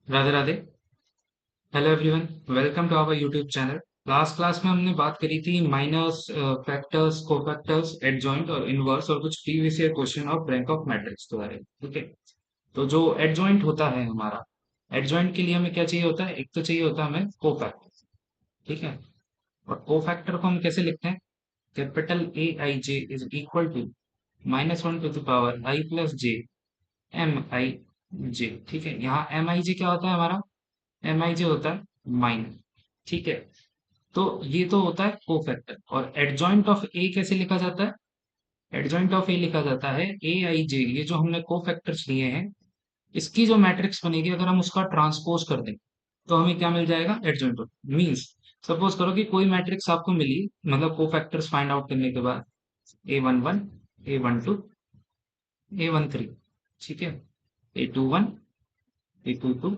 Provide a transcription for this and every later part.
Radhe Radhe. Hello everyone, welcome to our YouTube channel. Last class में हमने बात करी थी माइनस, फैक्टर्स, कोफैक्टर्स, एडजॉइंट और इनवर्स और कुछ previous year question of rank of matrix के बारे में। ठीक है। तो जो एडजॉइंट होता है हमारा, एडजॉइंट के लिए हमें क्या चाहिए होता है? एक तो चाहिए होता है हमें कोफैक्टर। ठीक है। और कोफैक्टर को हम कैसे लिखते हैं? Capital A I J is equal to -1 to the power I plus J M I J. ठीक है। यहाँ एम आई जे क्या होता है हमारा? एम आई जे होता है माइनस। ठीक है। तो ये तो होता है कोफैक्टर। और एडजॉइंट ऑफ ए कैसे लिखा जाता है? एडजॉइंट ऑफ ए लिखा जाता है ए आई जे। ये जो हमने कोफैक्टर्स लिए हैं, इसकी जो मैट्रिक्स बनेगी अगर हम उसका ट्रांसपोज कर दें तो हमें क्या मिल जाएगा? एडजॉइंट ऑफ मीन्स, सपोज करो कि कोई मैट्रिक्स आपको मिली, मतलब कोफैक्टर्स फाइंड आउट करने के बाद A11, A12, A13। ठीक है। A21, A22,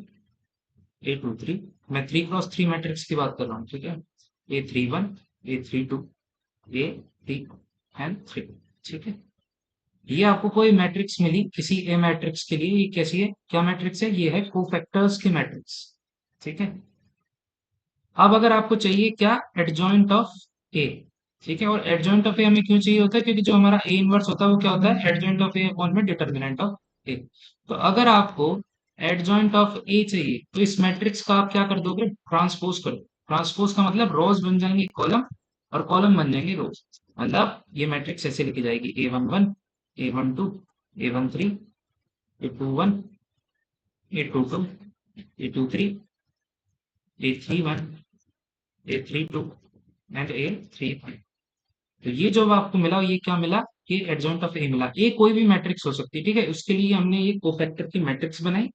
A23। मैं 3 क्रॉस 3 मैट्रिक्स की बात कर रहा हूँ। ठीक है। A31, A32, A3 and 3। ठीक है। ये आपको कोई मैट्रिक्स मिली किसी ए मैट्रिक्स के लिए, ये कैसी है, क्या मैट्रिक्स है? ये है कोफैक्टर्स की मैट्रिक्स। ठीक है। अब अगर आपको चाहिए क्या? Adjoint of A. ठीक है। और एडजॉइंट ऑफ ए हमें क्यों चाहिए होता है? क्योंकि जो हमारा ए इनवर्स होता है वो क्या होता है? एडजॉइंट ऑफ ए अपॉन में डिटर्मिनेंट ऑफ ए। तो अगर आपको एडजॉइंट ऑफ ए चाहिए तो इस मैट्रिक्स का आप क्या कर दोगे? ट्रांसपोज कर दो। ट्रांसपोज का मतलब रोज बन जाएंगे कॉलम और कॉलम बन जाएंगे रोज। मतलब ये मैट्रिक्स ऐसे लिखी जाएगी: A11, A12, A13, A21, A22, A23, A31, A32 and A31। तो ये जो आपको मिला ये क्या मिला? ये एडजॉइंट ऑफ ए मिला। ए कोई भी मैट्रिक्स हो सकती है। ठीक है। उसके लिए हमने ये कोफैक्टर की मैट्रिक्स बनाई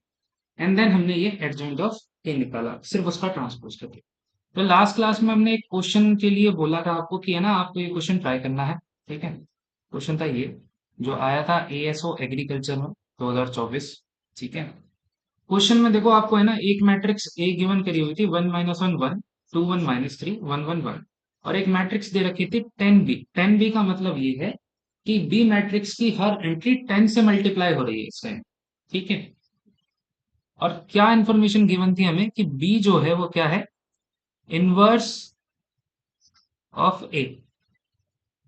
एंड देन हमने ये एडजॉइंट ऑफ ए निकाला सिर्फ उसका ट्रांसपोज करके। तो लास्ट क्लास में हमने एक क्वेश्चन के लिए बोला था आपको कि है ना, आपको ये क्वेश्चन ट्राई करना है। ठीक है। क्वेश्चन था ये, जो आया था एएसओ एग्रीकल्चर में 2024। ठीक है। क्वेश्चन में देखो आपको है ना, एक मैट्रिक्स ए गिवन करी हुई थी 1 - 1 1, 2 1 - 3 1 1 1। और एक मैट्रिक्स दे रखी थी 10b। 10b का मतलब ये है कि बी मैट्रिक्स की हर एंट्री 10 से मल्टीप्लाई हो रही है इस टाइम। ठीक है। और क्या इंफॉर्मेशन गिवन थी हमें कि बी जो है वो क्या है? Inverse of A.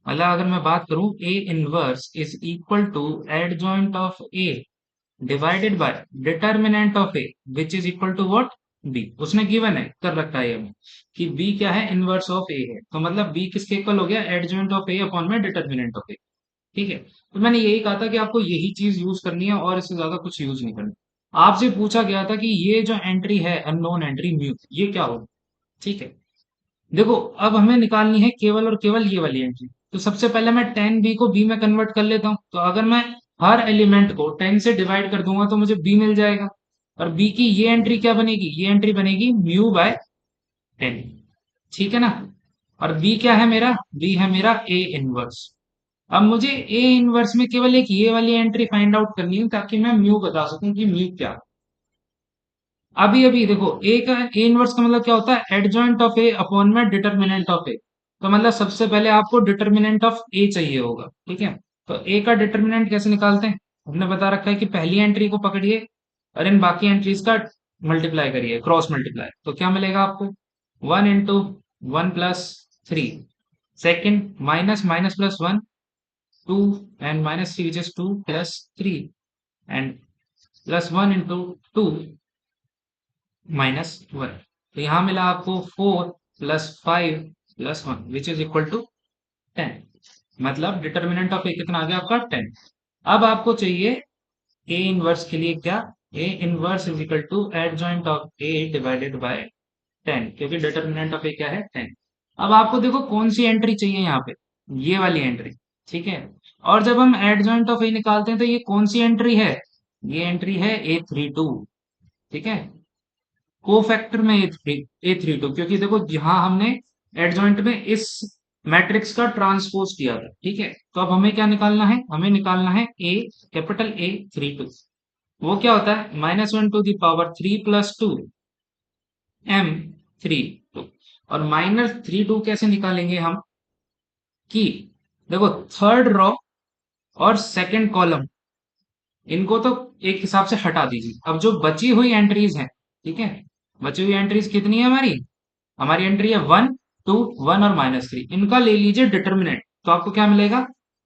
मतलब अगर मैं बात करूं, A inverse is equal to adjoint of A divided by determinant of A which is equal to what? B. उसने गिवन है, कर रखा है हमें कि बी क्या है? इनवर्स ऑफ ए है। तो मतलब बी किसके इक्वल हो गया? एडजॉइंट ऑफ ए अपॉन में डिटर्मिनेंट ऑफ ए। ठीक है। तो मैंने यही कहा था कि आपको यही चीज यूज करनी है और इससे ज्यादा कुछ यूज नहीं करना। आपसे पूछा गया था कि ये जो एंट्री है अननोन एंट्री म्यू, ये क्या होगी? ठीक है। देखो, अब हमें निकालनी है केवल और केवल ये वाली एंट्री। तो सबसे पहले मैं 10b को b में कन्वर्ट कर लेता हूं। तो अगर मैं हर एलिमेंट को 10 से डिवाइड कर दूंगा तो मुझे b मिल जाएगा। और b की ये एंट्री क्या बनेगी? ये एंट्री बनेगी म्यू बाय 10। ठीक है ना। और b क्या है मेरा? b है मेरा a इनवर्स। अब मुझे a इनवर्स में केवल एक ये वाली एंट्री फाइंड आउट करनी है ताकि मैं म्यू बता सकूं कि म्यू क्या है। अभी अभी देखो, ए का ए इनवर्स का मतलब क्या होता है? एडजॉइंट ऑफ ए अपॉन में डिटर्मिनेंट ऑफ ए। तो मतलब सबसे पहले आपको डिटर्मिनेंट ऑफ ए चाहिए होगा। ठीक है। तो ए का डिटर्मिनेंट कैसे निकालते हैं? हमने बता रखा है कि पहली एंट्री को पकड़िए और इन बाकी एंट्रीज का मल्टीप्लाई करिए, क्रॉस मल्टीप्लाई। तो क्या मिलेगा आपको? 1 × 1 + 3। Second, minus minus plus 1, 2 and -3 which is 2 + 3 and +1 × 2 -1। तो यहां मिला आपको 4 + 5 + 1 विच इज इक्वल टू 10। मतलब डिटर्मिनेंट ऑफ ए कितना आ गया आपका? 10। अब आपको चाहिए ए इनवर्स के लिए क्या? A inverse is equal to adjoint of A divided by 10, क्योंकि डिटर्मिनेंट ऑफ ए क्या है? 10। अब आपको देखो कौन सी एंट्री चाहिए यहाँ पे? ये वाली एंट्री। ठीक है। और जब हम एडजॉइंट ऑफ ए निकालते हैं तो ये कौन सी एंट्री है? ये एंट्री है A32। ठीक है। कोफैक्टर में A32, क्योंकि देखो यहाँ हमने एडजॉइंट में इस मैट्रिक्स का ट्रांसपोज किया था। ठीक है। तो अब हमें क्या निकालना है? हमें निकालना है ए, कैपिटल A32। वो क्या होता है? -1 × 3 + 2 M32। और -32 कैसे निकालेंगे हम? कि देखो, थर्ड रो और सेकंड कॉलम, इनको तो एक हिसाब से हटा दीजिए। अब जो बची हुई एंट्रीज हैं, ठीक है। बची हुई एंट्रीज कितनी है हमारी? हमारी एंट्री है 1, 2, 1 और -3। इनका ले लीजिए डिटर्मिनेंट, तो आपको क्या मिलेगा?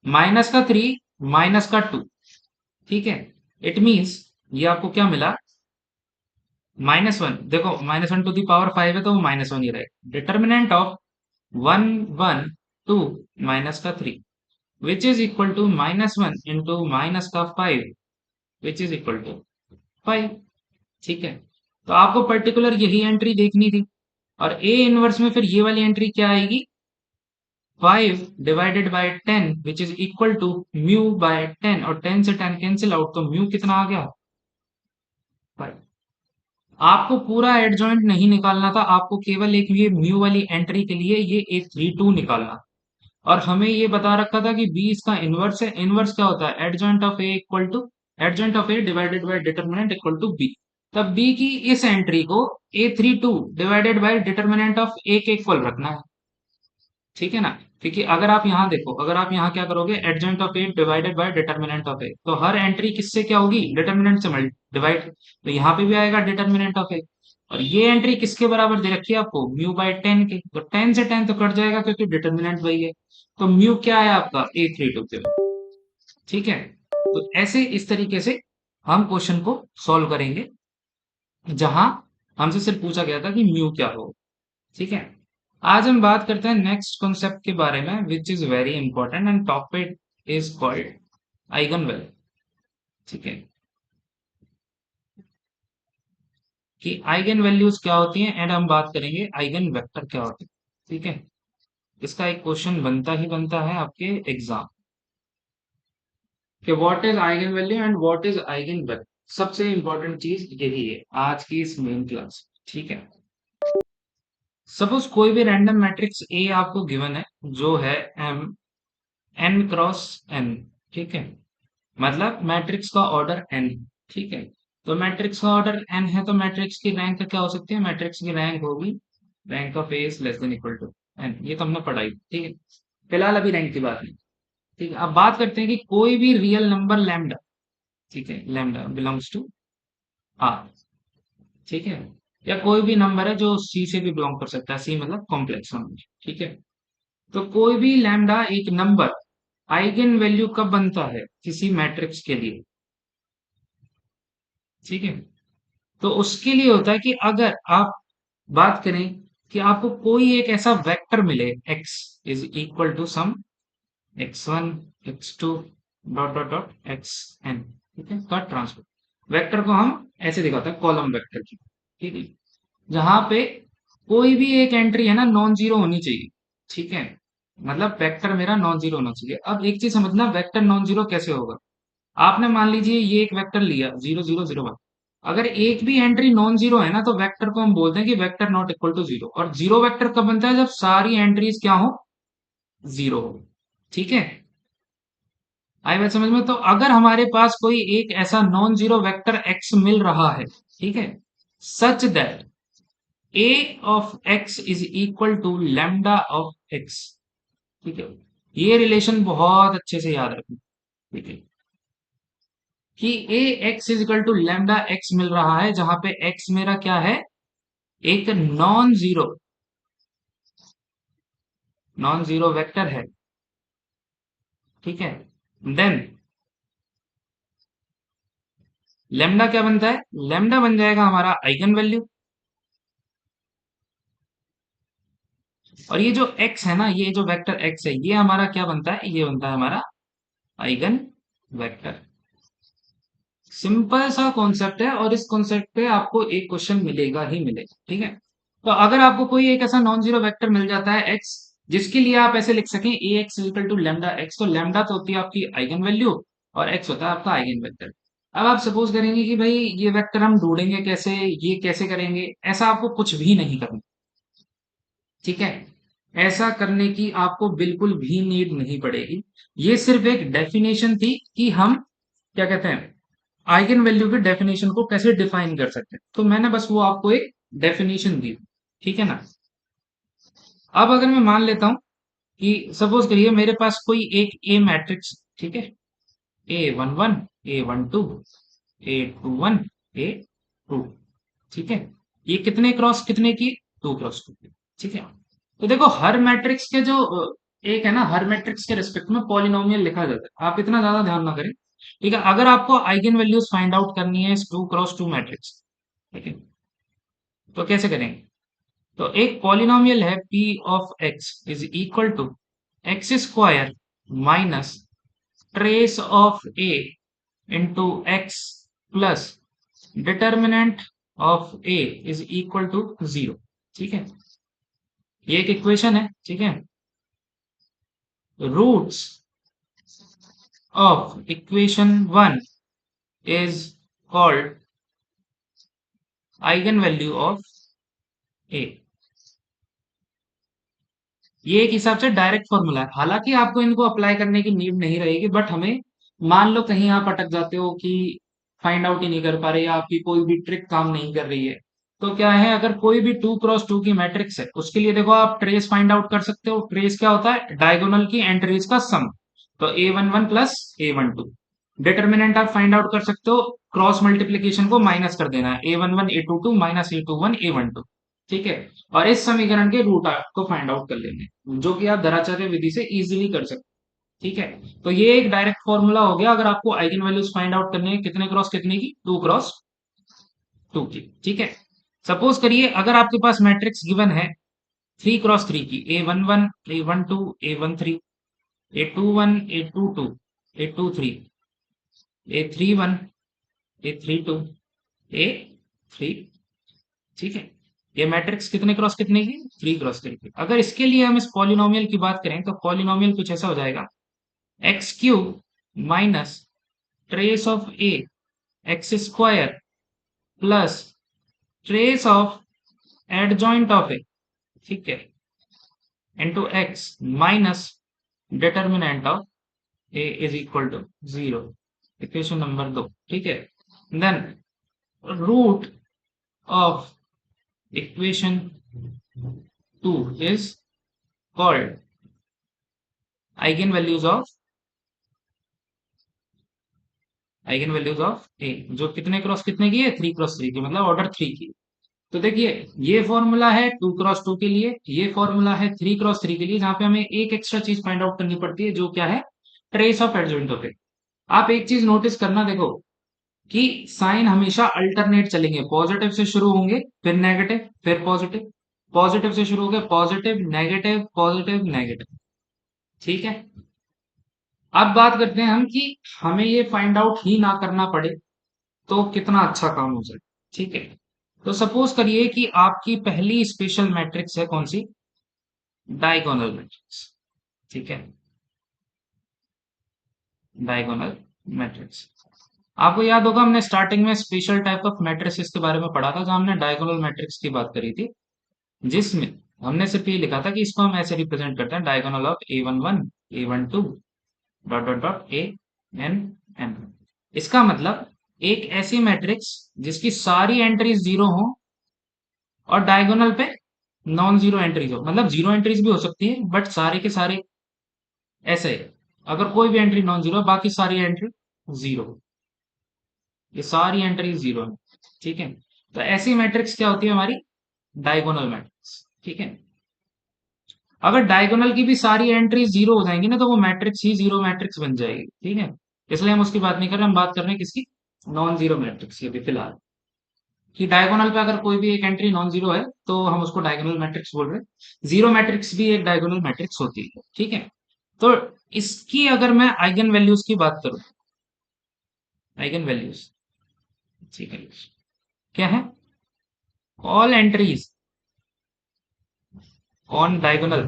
-3 -2। ठीक है। इट मीन्स ये आपको क्या मिला? -1। देखो -1 टू द पावर 5 है तो वो -1 ही रहेगा। Determinant of 1, 1, 2 -3 which is equal to -1 into -5 which is equal to 5। ठीक है। तो आपको पर्टिकुलर यही एंट्री देखनी थी। और ए इनवर्स में फिर ये वाली एंट्री क्या आएगी? 5 divided by 10 which is equal to mu by 10, और 10 से 10 कैंसिल आउट, तो म्यू कितना आ गया? 5। आपको पूरा एडजॉइंट नहीं निकालना था, आपको केवल एक ये म्यू वाली एंट्री के लिए ये A32 निकालना। और हमें ये बता रखा था कि बी इसका इनवर्स है। इनवर्स क्या होता है? Adjoint of A equal to adjoint of A divided by determinant equal to B. तब बी की इस एंट्री को A32 divided by determinant of A के इक्वल रखना है। ठीक है ना? क्योंकि अगर आप यहाँ देखो, अगर आप यहाँ क्या करोगे, adjoint of A divided by determinant of A, तो हर एंट्री किससे क्या होगी? डिटर्मिनेंट से डिवाइड। तो यहाँ पे भी आएगा डिटर्मिनेंट ऑफ ए। और ये एंट्री किसके बराबर दे रखी है आपको? म्यू बाय 10 के। तो 10 से 10 तो कट जाएगा क्योंकि डिटर्मिनेंट वही है। तो म्यू क्या है आपका? A32 के। ठीक है। तो ऐसे इस तरीके से हम क्वेश्चन को सॉल्व करेंगे, जहां हमसे सिर्फ पूछा गया था कि म्यू क्या हो। ठीक है। आज हम बात करते हैं नेक्स्ट कॉन्सेप्ट के बारे में, which is very important and topic is called eigenvalue. ठीक है, कि आइगन वैल्यूज क्या होती हैं, एंड हम बात करेंगे आइगन वेक्टर क्या होते हैं। ठीक है। इसका एक क्वेश्चन बनता ही बनता है आपके एग्जाम, कि what is eigen value and what is eigen vector. सबसे इंपॉर्टेंट चीज यही है आज की इस मेन क्लास। ठीक है। सपोज कोई भी रैंडम मैट्रिक्स ए आपको गिवन है, जो है एम n क्रॉस n। ठीक है। मतलब मैट्रिक्स का ऑर्डर n। ठीक है। तो मैट्रिक्स का ऑर्डर n है, तो मैट्रिक्स की रैंक क्या हो सकती है? मैट्रिक्स की रैंक होगी rank of A is less than equal to n। ये तो हमने पढ़ाई। ठीक है। फिलहाल अभी रैंक की बात नहीं। ठीक है। अब बात करते हैं कि कोई भी रियल नंबर लैम्डा, ठीक है, लैम्डा बिलोंग्स टू आर। ठीक है। या कोई भी नंबर है जो सी से भी बिलोंग कर सकता है, सी मतलब कॉम्प्लेक्स नंबर। ठीक है। तो कोई भी लैम्डा एक नंबर आइगन वैल्यू कब बनता है किसी मैट्रिक्स के लिए? ठीक है। तो उसके लिए होता है कि अगर आप बात करें कि आपको कोई एक ऐसा वेक्टर मिले, x is equal to some x1 x2 dot dot dot xn। ठीक है, का ट्रांसपोज। वेक्टर को हम ऐसे दिखाते हैं, कॉलम वेक्टर की। ठीक है। जहां पे कोई भी एक एंट्री है ना नॉन जीरो होनी चाहिए। ठीक है। मतलब वेक्टर मेरा नॉन जीरो होना चाहिए। अब एक चीज समझना, वेक्टर नॉन जीरो कैसे होगा? आपने मान लीजिए ये एक वेक्टर लिया 0 0 0 1। अगर एक भी एंट्री नॉन जीरो है ना, तो वेक्टर को हम बोलते हैं कि vector not equal to zero. और जीरो वेक्टर कब बनता है? जब सारी एंट्रीज क्या हो? जीरो हो। ठीक है। आई बात समझ में? तो अगर हमारे पास कोई एक ऐसा नॉन जीरो वेक्टर एक्स मिल रहा है, ठीक है, such that A of x is equal to lambda of x. ठीक है। ये रिलेशन बहुत अच्छे से याद रखना। ठीक है। कि A X is equal to lambda X मिल रहा है, जहां पे एक्स मेरा क्या है? एक नॉन जीरो वेक्टर है। ठीक है। देन लेमडा क्या बनता है? लेमडा बन जाएगा हमारा आइगन वैल्यू। और ये जो एक्स है ना, ये जो वेक्टर एक्स है, ये हमारा क्या बनता है? ये बनता है हमारा आइगन वेक्टर। सिंपल सा कॉन्सेप्ट है, और इस कॉन्सेप्ट पे आपको एक क्वेश्चन मिलेगा ही मिलेगा। ठीक है। तो अगर आपको कोई एक ऐसा नॉन जीरो वेक्टर मिल जाता है एक्स, जिसके लिए आप ऐसे लिख सकें A X equal to lambda X, तो लेमडा तो होती है आपकी आइगन वैल्यू, और एक्स होता है आपका आइगन वेक्टर। अब आप सपोज करेंगे कि भाई ये वेक्टर हम ढूंढेंगे कैसे, ये कैसे करेंगे? ऐसा आपको कुछ भी नहीं करना। ठीक है। ऐसा करने की आपको बिल्कुल भी नीड नहीं पड़ेगी। ये सिर्फ एक डेफिनेशन थी कि हम क्या कहते हैं, आइगन वैल्यू के डेफिनेशन को कैसे डिफाइन कर सकते हैं। तो मैंने बस वो आपको एक डेफिनेशन दी। ठीक है ना? अब अगर मैं मान लेता हूं कि सपोज करिए मेरे पास कोई एक ए मैट्रिक्स, ठीक है, A11 A12 A21 A2, ठीक है। ये कितने क्रॉस कितने की, 2 क्रॉस 2 की। ठीक है। तो देखो हर मैट्रिक्स के जो एक है ना, हर मैट्रिक्स के रिस्पेक्ट में पॉलिनोमियल लिखा जाता है, आप इतना ज्यादा ध्यान ना करें। ठीक है। अगर आपको आइगन वैल्यूज फाइंड आउट करनी है इस 2 क्रॉस 2 मैट्रिक्स, ठीक है, तो कैसे करेंगे? तो एक पॉलिनोमियल है p of x is equal to x square minus trace of a into x plus determinant of a is equal to 0। ठीक है। ये एक इक्वेशन है। ठीक है। Roots of equation 1 is called eigenvalue of a। ये एक हिसाब से डायरेक्ट फॉर्मूला है, हालांकि आपको इनको अप्लाई करने की नीड नहीं रहेगी, बट हमें मान लो कहीं आप अटक जाते हो कि फाइंड आउट ही नहीं कर पा रहे या आपकी कोई भी ट्रिक काम नहीं कर रही है, तो क्या है, अगर कोई भी 2 क्रॉस 2 की मैट्रिक्स है उसके लिए देखो आप ट्रेस फाइंड आउट कर सकते हो। ट्रेस क्या होता है? डायगोनल की एंट्रीज का सम। तो a11 प्लस a12। डिटर्मिनेंट आप फाइंड आउट कर सकते हो, क्रॉस मल्टीप्लीकेशन को माइनस कर देना है, a11 a22 minus a21 a12। ठीक है। और इस समीकरण के रूट को फाइंड आउट कर लेंगे, जो कि आप दराचार्य विधि से इजीली कर सकते हैं। ठीक है। तो ये एक डायरेक्ट फॉर्मूला हो गया अगर आपको आइगन वैल्यूज फाइंड आउट करने हैं कितने क्रॉस कितने की, 2 क्रॉस 2 की। ठीक है। सपोज करिए अगर आपके पास मैट्रिक्स गिवन है 3 क्रॉस 3 की, a11 a12 a13 a21 a22 a23 a31 a32 a3। ठीक है। ये मैट्रिक्स कितने क्रॉस कितने की, 3 क्रॉस 3 की। अगर इसके लिए हम इस पॉलिनोमियल की बात करें तो पॉलिनोमियल कुछ ऐसा हो जाएगा, X cube minus trace of A X square plus trace of adjoint of A, ठीक है, into X minus determinant of A is equal to 0। Equation number 2। ठीक है। Then root of equation 2 is called eigenvalues of eigenvalues of a, जो कितने cross कितने की है, 3 cross 3 की, मतलब ऑर्डर 3 की। तो देखिए ये फॉर्मूला है 2 क्रॉस 2 के लिए, ये फॉर्मूला है 3 क्रॉस 3 के लिए, जहां पे हमें एक एक्स्ट्रा चीज फाइंड आउट करनी पड़ती है, जो क्या है, ट्रेस ऑफ एडजॉइंट ऑफ ए। आप एक चीज नोटिस करना, देखो कि साइन हमेशा अल्टरनेट चलेंगे, पॉजिटिव से शुरू होंगे फिर नेगेटिव फिर पॉजिटिव, पॉजिटिव से शुरू होंगे पॉजिटिव नेगेटिव पॉजिटिव नेगेटिव। ठीक है। अब बात करते हैं हम कि हमें ये फाइंड आउट ही ना करना पड़े तो कितना अच्छा काम हो जाए। ठीक है। तो सपोज करिए कि आपकी पहली स्पेशल मैट्रिक्स है कौन सी, डायगोनल मैट्रिक्स। ठीक है। डायगोनल मैट्रिक्स, आपको याद होगा हमने स्टार्टिंग में स्पेशल टाइप ऑफ मैट्रिसेस के बारे में पढ़ा था, जहां हमने डायगोनल मैट्रिक्स की बात करी थी, जिसमें हमने सिर्फ ये लिखा था कि इसको हम ऐसे रिप्रेजेंट करते हैं, diagonal of a11 a12 dot dot dot A N N. इसका मतलब एक ऐसी मैट्रिक्स जिसकी सारी एंट्रीज जीरो हो और डायगोनल पे नॉन जीरो एंट्रीज हो, मतलब जीरो एंट्रीज भी हो सकती है बट सारे के सारे ऐसे, अगर कोई भी एंट्री नॉन जीरो है बाकी सारी एंट्री जीरो, ये सारी एंट्री जीरो है। ठीक है। तो ऐसी मैट्रिक्स क्या होती है हमारी, डायगोनल मैट्रिक्स। ठीक है। अगर डायगोनल की भी सारी एंट्री जीरो हो जाएंगी ना तो वो मैट्रिक्स ही जीरो मैट्रिक्स बन जाएगी। ठीक है। इसलिए हम उसकी बात नहीं कर रहे, हम बात कर रहे हैं किसकी, नॉन जीरो मैट्रिक्स की अभी फिलहाल, कि डायगोनल पे अगर कोई भी एक एंट्री नॉन जीरो है तो हम उसको डायगोनल मैट्रिक्स बोल रहे हैं। जीरो मैट्रिक्स भी एक डायगोनल मैट्रिक्स होती है। ठीक है। तो इसकी अगर मैं आइगन वैल्यूज की बात करूं, आइगन वैल्यूज, ठीक है, क्या है, all entries on diagonal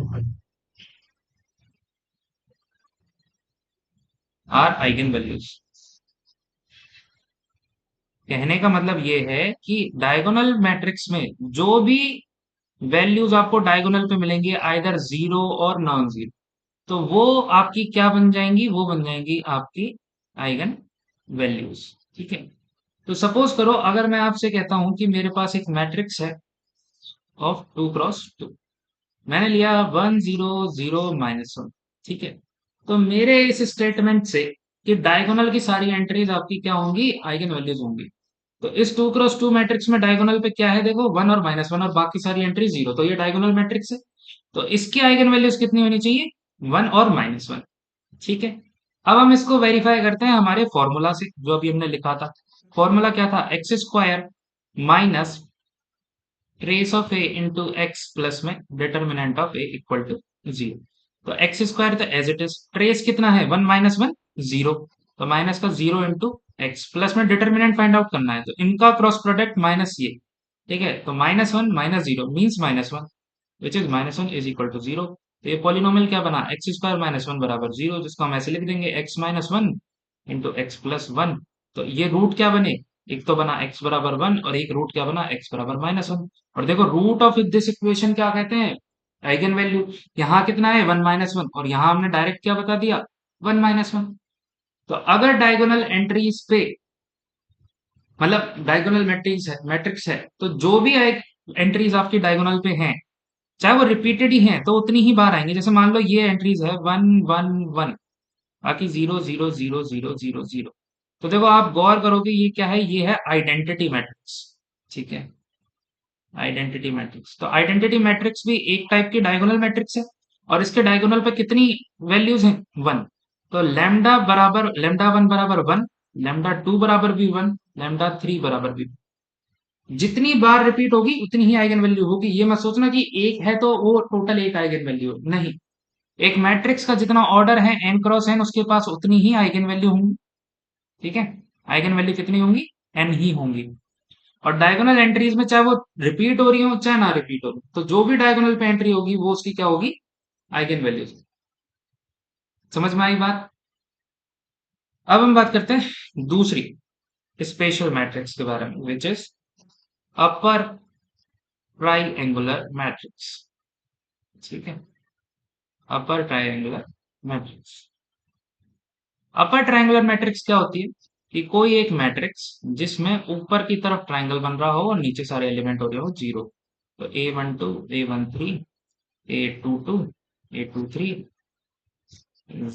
are eigenvalues. कहने का मतलब ये है कि डायगोनल मैट्रिक्स में जो भी वैल्यूज आपको डायगोनल पे मिलेंगी आइदर जीरो और नॉन जीरो, तो वो आपकी क्या बन जाएंगी, वो बन जाएंगी आपकी आइगन वैल्यूज। ठीक है। तो सपोज करो अगर मैं आपसे कहता हूं कि मेरे पास एक मैट्रिक्स है ऑफ 2 क्रॉस 2, मैंने लिया 1 0 0 -1। ठीक है। तो मेरे इस स्टेटमेंट से कि डायगोनल की सारी एंट्रीज आपकी क्या होंगी, आइगन वैल्यूज होंगी, तो इस 2 क्रॉस 2 मैट्रिक्स में डायगोनल पे क्या है देखो, 1 और -1 और बाकी सारी एंट्री 0, तो ये डायगोनल मैट्रिक्स है। तो इसकी आइगन वैल्यूज कितनी होनी चाहिए, 1 और -1। ठीक है। अब हम इसको वेरीफाई करते हैं हमारे फॉर्मूला से, जो अभी हमने लिखा था। फॉर्मूला क्या था, x² minus trace of A into x plus में determinant of A equal to 0। तो x² तो एज इट इज, ट्रेस कितना है, 1 - 1 0, तो माइनस का 0 इंटू एक्स प्लस में डिटर्मिनेंट फाइंड आउट करना है, तो इनका क्रॉस प्रोडक्ट माइनस ये। ठीक है, तो -1 - 0 means -1, which is -1 is equal to 0। तो ये पॉलिनोमियल क्या बना, x² - 1 बराबर 0, जिसको हम ऐसे लिख देंगे x - 1 इंटू एक्स प्लस 1। तो ये रूट क्या बने, एक तो बना x बराबर 1 और एक रूट क्या बना, x बराबर -1। और देखो रूट ऑफ दिस इक्वेशन क्या कहते हैं, आइगन वैल्यू। यहाँ कितना है, 1 - 1, और यहाँ हमने डायरेक्ट क्या बता दिया, 1 - 1। तो अगर डायगोनल एंट्रीज पे, मतलब डायगोनल मैट्रिक्स है तो जो भी एंट्रीज आपकी डायगोनल पे हैं, चाहे वो रिपीटेड ही हैं, तो उतनी ही बार आएंगे। जैसे मान लो ये एंट्रीज है 1 1 1, बाकी 0 0 0 0 0 0। तो देखो आप गौर करोगे ये क्या है, ये है आइडेंटिटी मैट्रिक्स। ठीक है, आइडेंटिटी मैट्रिक्स। तो आइडेंटिटी मैट्रिक्स भी एक टाइप की डायगोनल मैट्रिक्स है, और इसके डायगोनल पे कितनी वैल्यूज हैं, 1। तो लैम्डा 1 बराबर 1, लैम्डा 2 बराबर भी 1, लैम्डा 3 बराबर भी 1। जितनी बार रिपीट होगी उतनी ही आइगन वैल्यू होगी। ये मत सोचना कि एक है तो वो टोटल एक आइगन वैल्यू, नहीं। एक मैट्रिक्स का जितना ऑर्डर है n×n, उसके पास उतनी ही आइगन वैल्यू होंगी। ठीक है, आइगन वैल्यू कितनी होंगी, n ही होंगी। और डायगोनल एंट्रीज में चाहे वो रिपीट हो रही हो चाहे ना रिपीट हो रही हो, तो जो भी डायगोनल पे एंट्री होगी वो उसकी क्या होगी, आइगन वैल्यूज। समझ में आई बात। अब हम बात करते हैं दूसरी स्पेशल मैट्रिक्स के बारे में, which is upper triangular matrix. ठीक है, upper triangular matrix. Upper triangular matrix क्या होती है, कि कोई एक मैट्रिक्स जिसमें ऊपर की तरफ ट्राइंगल बन रहा हो और नीचे सारे एलिमेंट हो रहे हो 0। तो A12 A13 A22 A23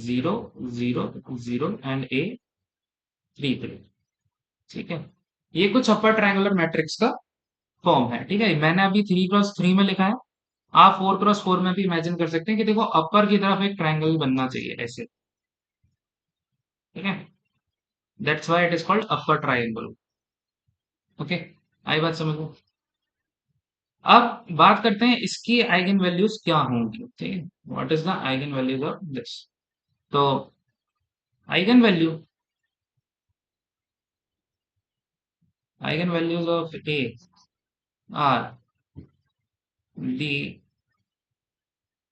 0 0 0 and A33। ठीक है, ये कुछ अपर ट्राइंगुलर मैट्रिक्स का फॉर्म है। ठीक है, मैंने अभी 3×3 में लिखा है, आप 4×4 में भी इमेजिन कर सकते हैं कि देखो अपर की तरफ एक ट्राइंगल बनना चाहिए ऐसे। ठीक है, that's why it is called upper triangle. Okay, आई बात समझ में। अब बात करते हैं इसकी आइगन वैल्यूज क्या होंगी। ठीक है, what is the eigen values of this. तो eigen value, eigen values of A are the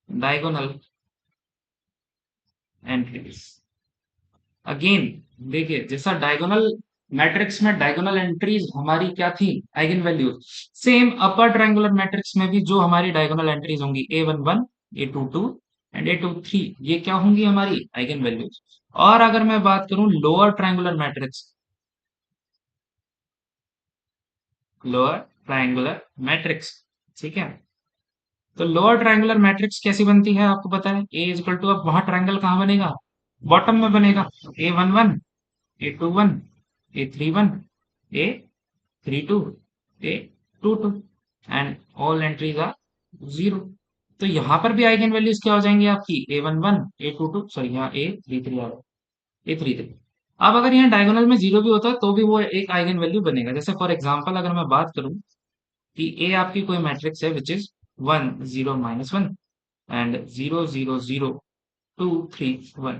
diagonal entries. Again देखिए, जैसा डायगोनल मैट्रिक्स में डायगोनल एंट्रीज हमारी क्या थी, eigen values, same upper triangular matrix में भी जो हमारी डायगोनल एंट्रीज होंगी A11 A22 एंड A23, ये क्या होंगी, हमारी आइगन वैल्यूज। और अगर मैं बात करूं lower triangular matrix, lower triangular matrix, ठीक है, तो लोअर ट्रायंगुलर मैट्रिक्स कैसी बनती है आपको पता है, ए इज इक्वल टू, अब वहां ट्रायंगल कहाँ बनेगा, बॉटम में बनेगा। A11 A21 A31 A32 A22 and all entries are 0। तो यहाँ पर भी आइगन वैल्यूज क्या हो जाएंगी आपकी, A11 A22, सॉरी यहाँ A33 आ रहा है, A33। अब अगर यहाँ डायगोनल में 0 भी होता है तो भी वो एक आइगन वैल्यू बनेगा। जैसे फॉर एग्जांपल अगर मैं बात करूं कि ए आपकी कोई मैट्रिक्स है विच इज 1 0 - 1 एंड 0 0 0 2 3 1।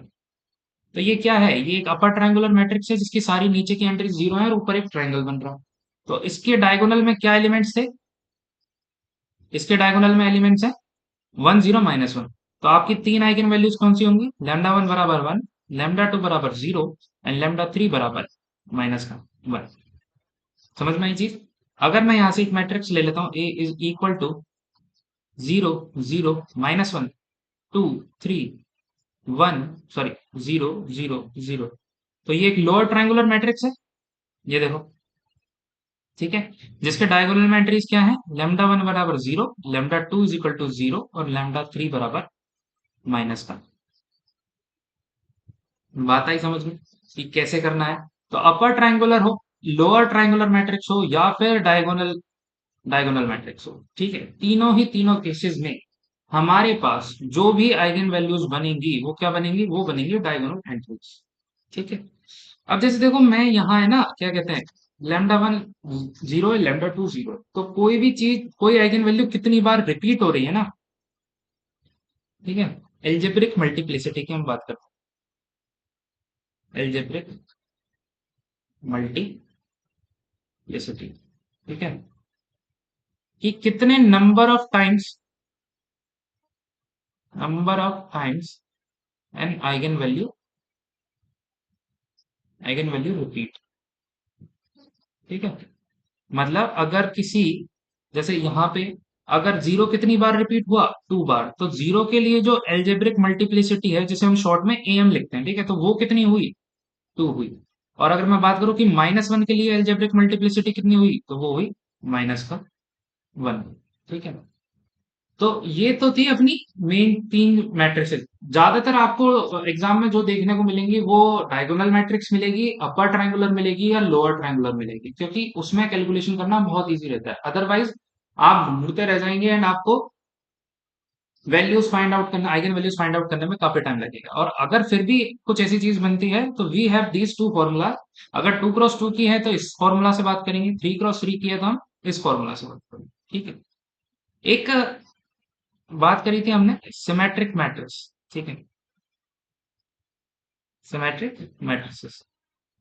तो ये क्या है, ये एक अपर ट्रायंगुलर मैट्रिक्स है जिसकी सारी नीचे की एंट्री 0 है और ऊपर एक ट्रायंगल बन रहा है। तो इसके डायगोनल में क्या एलिमेंट्स थे, इसके डायगोनल में एलिमेंट्स है 1 0 - 1। तो आपकी तीन आइगन वैल्यूज कौन सी होंगी, λ1 बराबर 1, λ2 बराबर 0 एंड λ3 बराबर -1। समझ में आई चीज। अगर मैं यहां से एक मैट्रिक्स ले लेता हूँ, ए इज इक्वल टू 0 0 - 1 2 3 1, सॉरी 0 0 0, तो ये एक लोअर ट्रायंगुलर मैट्रिक्स है, ये देखो। ठीक है, जिसके डायगोनल में एंट्रीज क्या है, λ1 बराबर 0, λ2 इज इक्वल टू 0 और λ3 बराबर -1। बात आई समझ में कि कैसे करना है। तो अपर ट्रायंगुलर हो लोअर ट्रायंगुलर मैट्रिक्स हो या फिर डायगोनल डायगोनल मैट्रिक्स हो, ठीक है, तीनों केसेस में हमारे पास जो भी आइगन वैल्यूज बनेंगी वो क्या बनेंगी, वो बनेंगी डायगोनल एंट्रीज। ठीक है। अब जैसे देखो मैं यहाँ है ना, क्या कहते हैं, लैम्डा वन जीरो है, लैम्डा टू जीरो, तो कोई भी चीज, कोई आइगन वैल्यू कितनी बार रिपीट हो रही है ना, ठीक है, एल्जेब्रिक मल्टीप्लिसिटी की हम बात करते हैं, एल्जेब्रिक मल्टीप्लिसिटी, ठीक है, कि कितने number of times an eigen value repeat, ठीक है। मतलब अगर किसी, जैसे यहाँ पे अगर जीरो कितनी बार रिपीट हुआ, टू बार, तो जीरो के लिए जो एल्जेब्रिक मल्टीप्लिसिटी है जिसे हम शॉर्ट में एम लिखते हैं, ठीक है, तो वो कितनी हुई, टू हुई। और अगर मैं बात करूं कि माइनस वन के लिए एल्जेब्रिक मल्टीप्लिसिटी कितनी हुई, तो वो हुई माइनस का वन, ठीक है। तो ये तो थी अपनी मेन तीन मैट्रिक्सेस। ज्यादातर आपको एग्जाम में जो देखने को मिलेंगी वो डायगोनल मैट्रिक्स मिलेगी, अपर ट्रायंगुलर मिलेगी या लोअर ट्रायंगुलर मिलेगी, क्योंकि उसमें कैलकुलेशन करना बहुत इजी रहता है। अदरवाइज आप ढूंढते रह जाएंगे एंड आपको वैल्यूज फाइंड आउट करना, आइगन वैल्यूज फाइंड आउट करने में काफी टाइम लगेगा। और अगर फिर भी कुछ ऐसी चीज बनती है तो we have these two formula. अगर टू क्रॉस टू की है तो इस फॉर्मूला से बात करेंगे, थ्री क्रॉस थ्री की है तो हम इस फॉर्मूला से बात करेंगे, ठीक है। एक बात करी थी हमने सिमेट्रिक मैट्रिक्स, ठीक है, सिमेट्रिक मैट्रिसेस,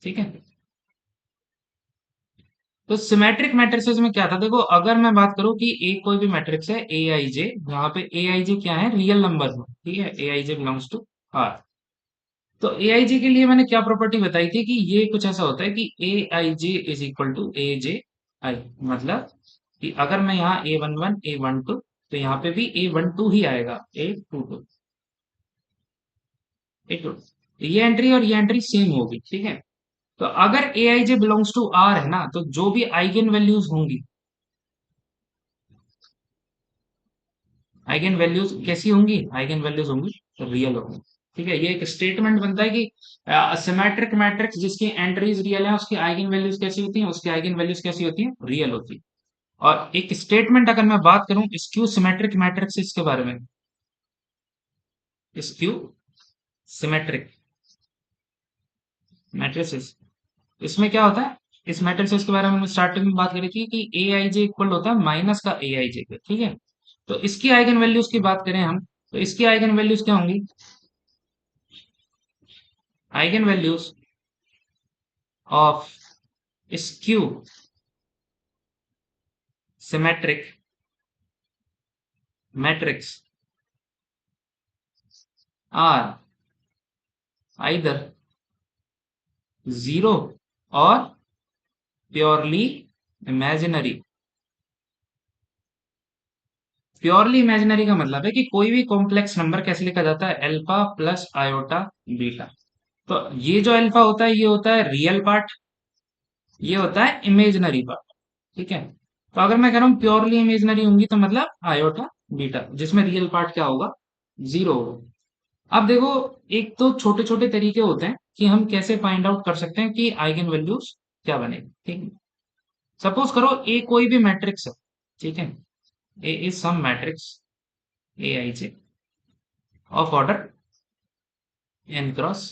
ठीक है। तो सिमेट्रिक मैट्रिसेस में क्या था, देखो अगर मैं बात करूं कि एक कोई भी मैट्रिक्स है ए आई जे, यहाँ पे ए आई जे क्या है, रियल नंबर है, ठीक है, A I J belongs to are. तो ए आई जे के लिए मैंने क्या प्रॉपर्टी बताई थी कि ये कुछ ऐसा होता है कि ए I J is equal to ए जे आई, मतलब कि अगर मैं यहाँ ए वन वन ए वन टू, तो यहाँ पे भी ए वन टू ही आएगा, ए टू टू, ए टू, ये एंट्री और ये एंट्री सेम होगी, ठीक है। तो अगर ए I J belongs to are है ना, तो जो भी आइगन वैल्यूज होंगी, आइगन वैल्यूज कैसी होंगी, आइगन वैल्यूज होंगी रियल होंगी, ठीक है। ये एक स्टेटमेंट बनता है कि सिमेट्रिक मैट्रिक्स जिसकी एंट्रीज रियल है उसकी आइगन वैल्यूज कैसी होती हैं, उसकी आइगन वैल्यूज कैसी होती हैं, रियल होती है। और एक स्टेटमेंट अगर मैं बात करूं स्क्यू सिमेट्रिक मैट्रिक्स के बारे में, स्क्यू सिमेट्रिक मैट्रिसेस, इसमें क्या होता है, इस मैट्रिसेस के बारे में हमने स्टार्टिंग में बात करी थी कि ए आई जे इक्वल होता है माइनस का ए आई जे, ठीक है। तो इसकी आइगन वैल्यूज की बात करें हम, तो इसकी आइगन वैल्यूज क्या होंगी, eigen values of skew symmetric matrix are either zero और प्योरली इमेजिनरी। प्योरली इमेजिनरी का मतलब है कि कोई भी कॉम्प्लेक्स नंबर कैसे लिखा जाता है, अल्फा प्लस आयोटा बीटा। तो ये जो अल्फा होता है ये होता है रियल पार्ट, ये होता है इमेजिनरी पार्ट, ठीक है। तो अगर मैं कह रहा हूँ प्योरली इमेजिनरी होंगी तो मतलब आयोटा बीटा, जिसमें रियल पार्ट क्या होगा, जीरो होगा। अब देखो एक तो छोटे छोटे तरीके होते हैं कि हम कैसे फाइंड आउट कर सकते हैं कि आइगन वैल्यूज क्या बनेगी, ठीक है। सपोज करो ए कोई भी मैट्रिक्स है, ठीक है, A is some matrix A I J of order N cross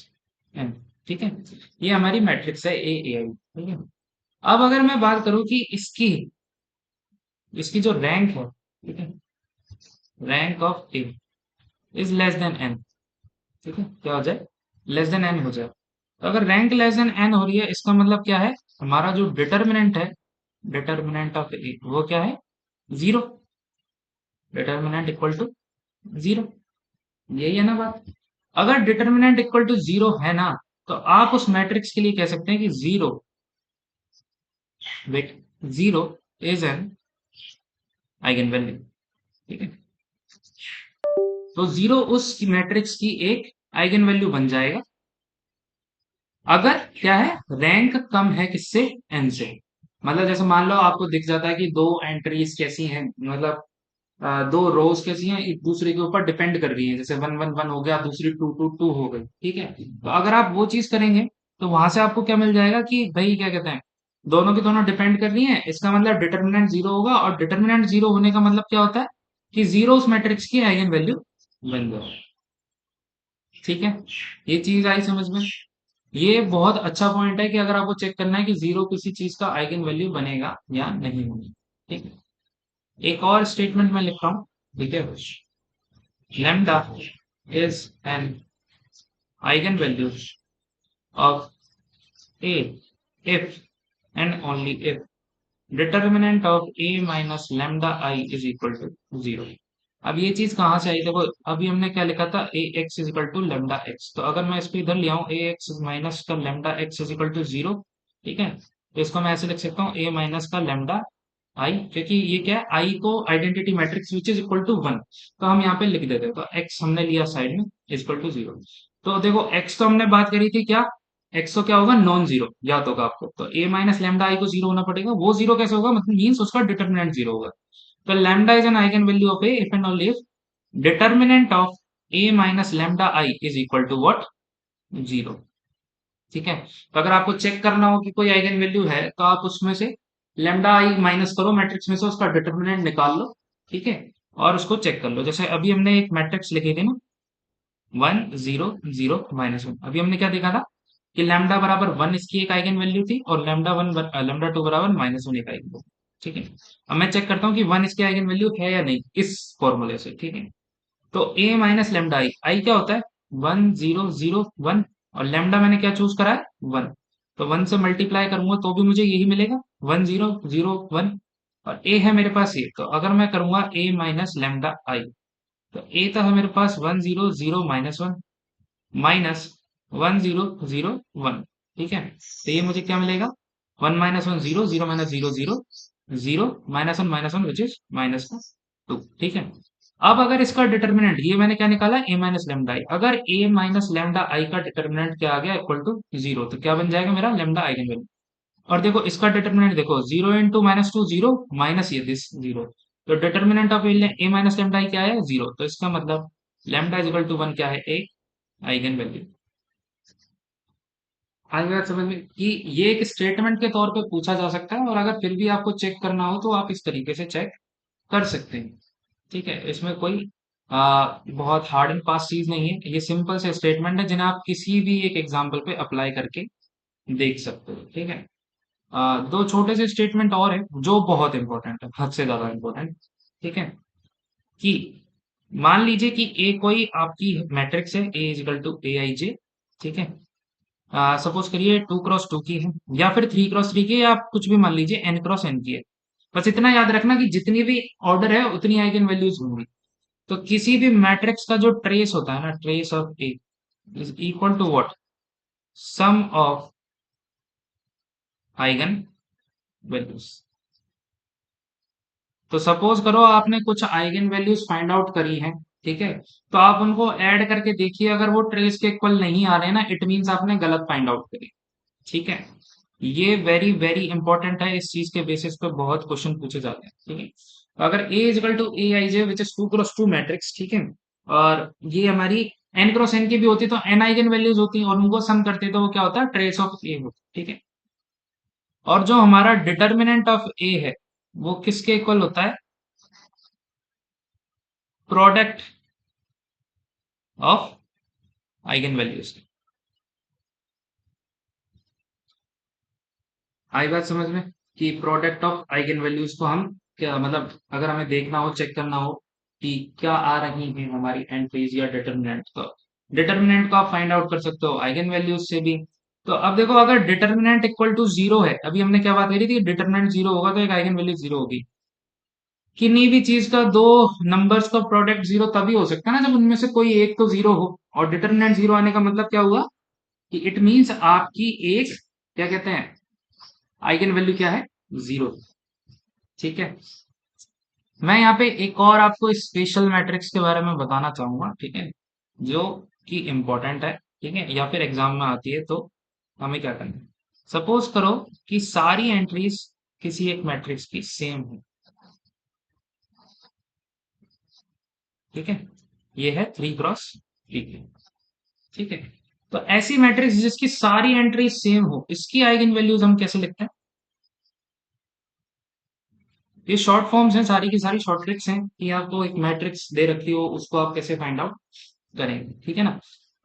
N, ठीक है, ये हमारी मैट्रिक्स है ए ए आई, ठीक है। अब अगर मैं बात करूं कि इसकी इसकी जो रैंक है, ठीक है, rank of A is less than N, ठीक है, क्या हो जाए, लेस देन एन हो जाए। तो अगर रैंक लेस देन एन हो रही है इसका मतलब क्या है, हमारा जो डिटर्मिनेंट है, डिटर्मिनेंट ऑफ ए वो क्या है, zero, determinant equal to zero, यही है ना बात। अगर डिटर्मिनेंट इक्वल टू जीरो है ना, तो आप उस मैट्रिक्स के लिए कह सकते हैं कि zero, wait, zero is an eigenvalue, ठीक है। तो जीरो उस मैट्रिक्स की एक आइगन वैल्यू बन जाएगा अगर क्या है, रैंक कम है किससे, एन से। मतलब जैसे मान लो आपको दिख जाता है कि दो एंट्रीज कैसी हैं, मतलब दो रोज कैसी हैं, एक दूसरे के ऊपर डिपेंड कर रही हैं, जैसे वन वन वन हो गया, दूसरी टू टू टू हो गई, ठीक है। तो अगर आप वो चीज करेंगे तो वहां से आपको क्या मिल जाएगा कि भाई क्या कहते हैं, दोनों की दोनों डिपेंड कर रही हैं, इसका मतलब डिटर्मिनेंट जीरो होगा, और डिटर्मिनेंट जीरो होने का मतलब क्या होता है कि जीरो उस मैट्रिक्स की आइगन वैल्यू बन जाए। ठीक है, ये चीज आई समझ में। ये बहुत अच्छा पॉइंट है कि अगर आपको चेक करना है कि जीरो किसी चीज का आइगन वैल्यू बनेगा या नहीं बनेगा। ठीक है, एक और स्टेटमेंट मैं लिखता हूँ। ठीक है, lambda is an eigenvalue of a if and only if determinant of a minus lambda I is equal to 0। अब ये चीज कहाँ से आई, देखो अभी हमने क्या लिखा था, A X is equal to lambda X, तो अगर मैं इसको इधर ले आऊं ए एक्स माइनस का lambda X is equal to 0, ठीक है, तो इसको मैं ऐसे लिख सकता हूँ ए माइनस का लेमडा आई, क्योंकि ये क्या है, आई को identity matrix which is equal to 1, तो हम यहाँ पे लिख देते हैं, तो एक्स हमने लिया साइड में इज इक्वल टू 0। तो देखो एक्स तो हमने बात करी थी क्या, एक्स तो क्या होगा, नॉन जीरो, याद होगा आपको, तो ए माइनस लेमडा आई को जीरो होना पड़ेगा, वो जीरो कैसे होगा, मतलब मीन्स उसका डिटर्मिनेंट जीरो होगा। तो lambda is an eigenvalue of A if and only if determinant of A minus lambda I is equal to what? 0। ठीक है, तो अगर आपको चेक करना हो कि कोई आइगन वैल्यू है, तो आप उसमें से लेमडा आई माइनस करो मैट्रिक्स में से, उसका डिटर्मिनेंट निकाल लो। ठीक है, और उसको चेक कर लो, जैसे अभी हमने एक मैट्रिक्स लिखी थी ना, 1 0 0 -1। अभी हमने क्या देखा था कि लैम्डा बराबर 1 इसकी एक आइगन वैल्यू थी, और लैम्डा 2 बराबर -1 एक आइगन वैल्यू। ठीक है, अब मैं चेक करता हूँ कि 1 इसकी आइगन वैल्यू है या नहीं इस फॉर्मूले से। ठीक है, तो ए माइनस लेमडा आई, आई क्या होता है, 1 0 0 1, और लेमडा मैंने क्या चूज करा है, 1, तो 1 से मल्टीप्लाई करूंगा तो भी मुझे यही मिलेगा, 1 0 0 1, और ए है मेरे पास ये, तो अगर मैं करूंगा ए माइनस लेमडा आई, तो ए तो है मेरे पास 1 0 0 -1 माइनस 1 0 0 1। ठीक है, तो ये मुझे क्या मिलेगा, 1 - 1 0 0 -0 0 0 -1 विच इज -2। ठीक है, अब अगर इसका डिटर्मिनेंट, ये मैंने क्या निकाला, ए माइनस लेमडा आई, अगर ए माइनस लेमडा आई का डिटर्मिनेंट क्या आ गया, इक्वल टू 0, तो क्या बन जाएगा मेरा लेमडा आइगन वैल्यू। और देखो इसका डिटर्मिनेंट देखो, 0 × -2 0 माइनस ये दिस 0, तो determinant of A minus lambda आई क्या है, 0, तो इसका मतलब लेमडा इज इक्वल टू 1 क्या है, एक आइगन वैल्यू। आई बात समझ में कि ये एक स्टेटमेंट के तौर पे पूछा जा सकता है, और अगर फिर भी आपको चेक करना हो तो आप इस तरीके से चेक कर सकते हैं। ठीक है, इसमें कोई बहुत हार्ड एंड फास्ट चीज नहीं है, ये सिंपल से स्टेटमेंट है जिन्हें आप किसी भी एक एग्जाम्पल पे अप्लाई करके देख सकते हो। ठीक है, दो छोटे से स्टेटमेंट और है जो बहुत इंपॉर्टेंट है, हद से ज्यादा इंपॉर्टेंट। ठीक है, कि मान लीजिए कि ए कोई आपकी मैट्रिक्स है, ए is equal to A I J. ठीक है, सपोज करिए 2 × 2 की है, या फिर 3 × 3 की, या आप कुछ भी मान लीजिए n×n की है। बस इतना याद रखना कि जितनी भी ऑर्डर है उतनी आइगन वैल्यूज होंगी। तो किसी भी मैट्रिक्स का जो ट्रेस होता है ना, trace of A is equal to what, sum of eigen values. तो सपोज करो आपने कुछ आइगन वैल्यूज फाइंड आउट करी हैं, ठीक है, तो आप उनको ऐड करके देखिए, अगर वो ट्रेस के इक्वल नहीं आ रहे हैं ना, इट मीन्स आपने गलत फाइंड आउट करी। ठीक है, ये वेरी वेरी इंपॉर्टेंट है, इस चीज के बेसिस पे बहुत क्वेश्चन पूछे जाते हैं। ठीक है, तो अगर A is equal to A I J which is 2 × 2 matrix, ठीक है, और ये हमारी n×n की भी होती तो n आइगन वैल्यूज होती और उनको सम करते तो वो क्या होता है, ट्रेस ऑफ ए होता। ठीक है, और जो हमारा डिटर्मिनेंट ऑफ ए है वो किसके इक्वल होता है, प्रोडक्ट ऑफ आइगन वैल्यूज। आई बात समझ में कि प्रोडक्ट ऑफ आइगन वैल्यूज को हम क्या मतलब, अगर हमें देखना हो, चेक करना हो कि क्या आ रही है हमारी एंट्रीज या डिटर्मिनेंट, तो डिटर्मिनेंट को आप फाइंड आउट कर सकते हो आइगन वैल्यूज से भी। तो अब देखो अगर डिटर्मिनेंट इक्वल टू 0 है, अभी हमने क्या बात करी थी, डिटर्मिनेंट 0 होगा तो एक आइगन वैल्यू 0 होगी। किन्हीं भी चीज का दो नंबर्स का प्रोडक्ट 0 तभी हो सकता है ना जब उनमें से कोई एक तो 0 हो, और डिटर्मिनेंट 0 आने का मतलब क्या हुआ कि इट मीन्स आपकी एक, क्या कहते हैं, आइगन वैल्यू क्या है, 0। ठीक है, मैं यहाँ पे एक और आपको स्पेशल मैट्रिक्स के बारे में बताना चाहूंगा। ठीक है, जो कि इम्पोर्टेंट है, ठीक है, या फिर एग्जाम में आती है, तो हमें क्या करना है, सपोज करो कि सारी एंट्रीज किसी एक मैट्रिक्स की सेम है। ठीक है, ये है 3 × 3 की। ठीक है, तो ऐसी मैट्रिक्स जिसकी सारी एंट्री सेम हो, इसकी आइगन वैल्यूज हम कैसे लिखते हैं, ये शॉर्ट फॉर्म्स हैं, सारी की सारी शॉर्ट ट्रिक्स हैं कि आपको एक मैट्रिक्स दे रखी हो उसको आप कैसे फाइंड आउट करेंगे, ठीक है ना।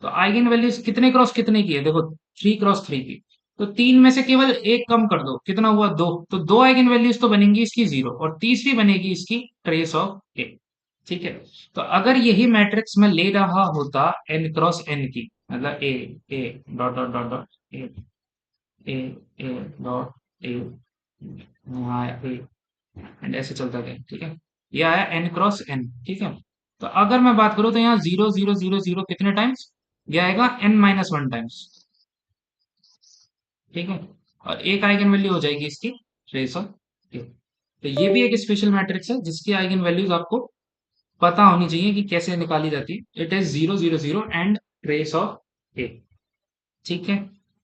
तो आइगन वैल्यूज कितने क्रॉस कितने की है, देखो 3 क्रॉस 3 की। तो तीन में से केवल एक कम कर दो, कितना हुआ 2, तो दो आइगन वैल्यूज तो बनेंगी इसकी 0 और तीसरी बनेगी इसकी ट्रेस ऑफ ए, ठीक है। तो अगर यही मैट्रिक्स मैं ले रहा होता n क्रॉस n की, मतलब ए dot dot dot dot A A A dot A, यहाँ ए एंड ऐसे चलता गया, ठीक है। ये आया n क्रॉस n, ठीक है। तो अगर मैं बात करूं तो यहाँ 0 0 0 0 कितने टाइम्स, ये आएगा n-1 टाइम्स, ठीक है। और एक आइगन वैल्यू हो जाएगी इसकी ट्रेस ऑफ ए। तो ये भी एक स्पेशल मैट्रिक्स है जिसकी आइगन वैल्यूज आपको पता होनी चाहिए कि कैसे निकाली जाती है। It is 0 0 0 and trace of A, ठीक है।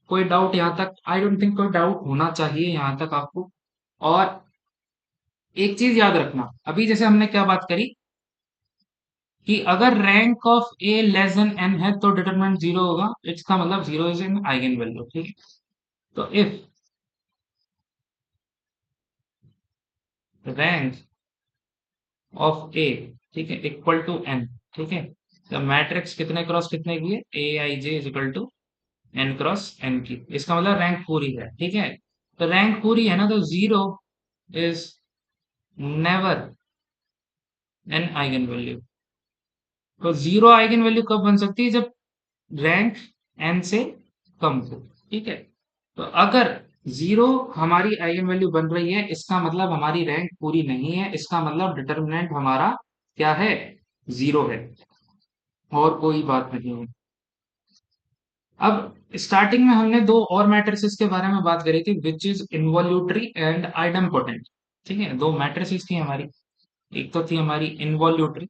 कोई डाउट यहाँ तक, आई डोंट थिंक कोई डाउट होना चाहिए यहाँ तक आपको। और एक चीज याद रखना, अभी जैसे हमने क्या बात करी कि अगर rank of A less than N है तो डिटरमिनेंट 0 होगा, इसका मतलब 0 इज एन आइगन वैल्यू, ठीक है। तो इफ रैंक ऑफ ए, ठीक है, इक्वल टू एन, ठीक है, तो मैट्रिक्स कितने क्रॉस कितने की है, A I J is equal to N cross N की, इसका मतलब रैंक पूरी है, ठीक है। तो रैंक पूरी है ना, तो 0 is never an eigen value. तो 0 आइगन वैल्यू कब बन सकती है, जब रैंक एन से कम हो, ठीक है। तो अगर 0 हमारी आइगन वैल्यू बन रही है, इसका मतलब हमारी रैंक पूरी नहीं है, इसका मतलब डिटर्मिनेंट हमारा क्या है, 0 है, और कोई बात नहीं है। अब स्टार्टिंग में हमने दो और मैट्रिसेस के बारे में बात करी थी, विच इज इनवॉल्यूटरी एंड आइडम्पोटेंट, ठीक है। दो मैट्रिसेस थी हमारी, एक तो थी हमारी इनवॉल्यूटरी,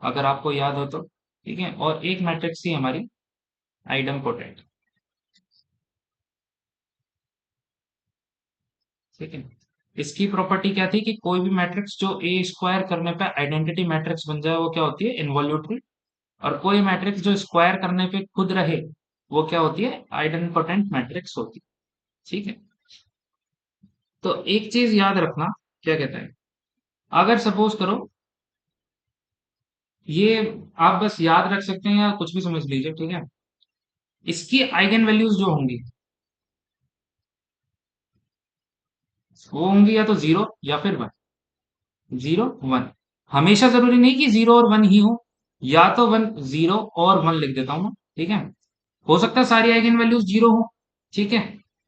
अगर आपको याद हो तो, ठीक है, और एक मैट्रिक्स थी हमारी आइडम्पोटेंट, ठीक है। इसकी प्रॉपर्टी क्या थी कि कोई भी मैट्रिक्स जो ए स्क्वायर करने पे आइडेंटिटी मैट्रिक्स बन जाए वो क्या होती है, इनवॉल्यूटरी। और कोई मैट्रिक्स जो स्क्वायर करने पे खुद रहे वो क्या होती है, आइडेंटिपोटेंट मैट्रिक्स होती है, ठीक है। तो एक चीज याद रखना, क्या कहते हैं, अगर सपोज करो ये, आप बस याद रख सकते हैं या कुछ भी समझ लीजिए, ठीक है। इसकी आइगन वैल्यूज जो होंगी वो होंगी या तो 0 या फिर 1, 0 1, हमेशा जरूरी नहीं कि 0 और 1 ही हो, या तो 1 0 और 1 लिख देता हूं मैं, ठीक है। हो सकता है सारी आइगन वैल्यूज 0 हो, ठीक है।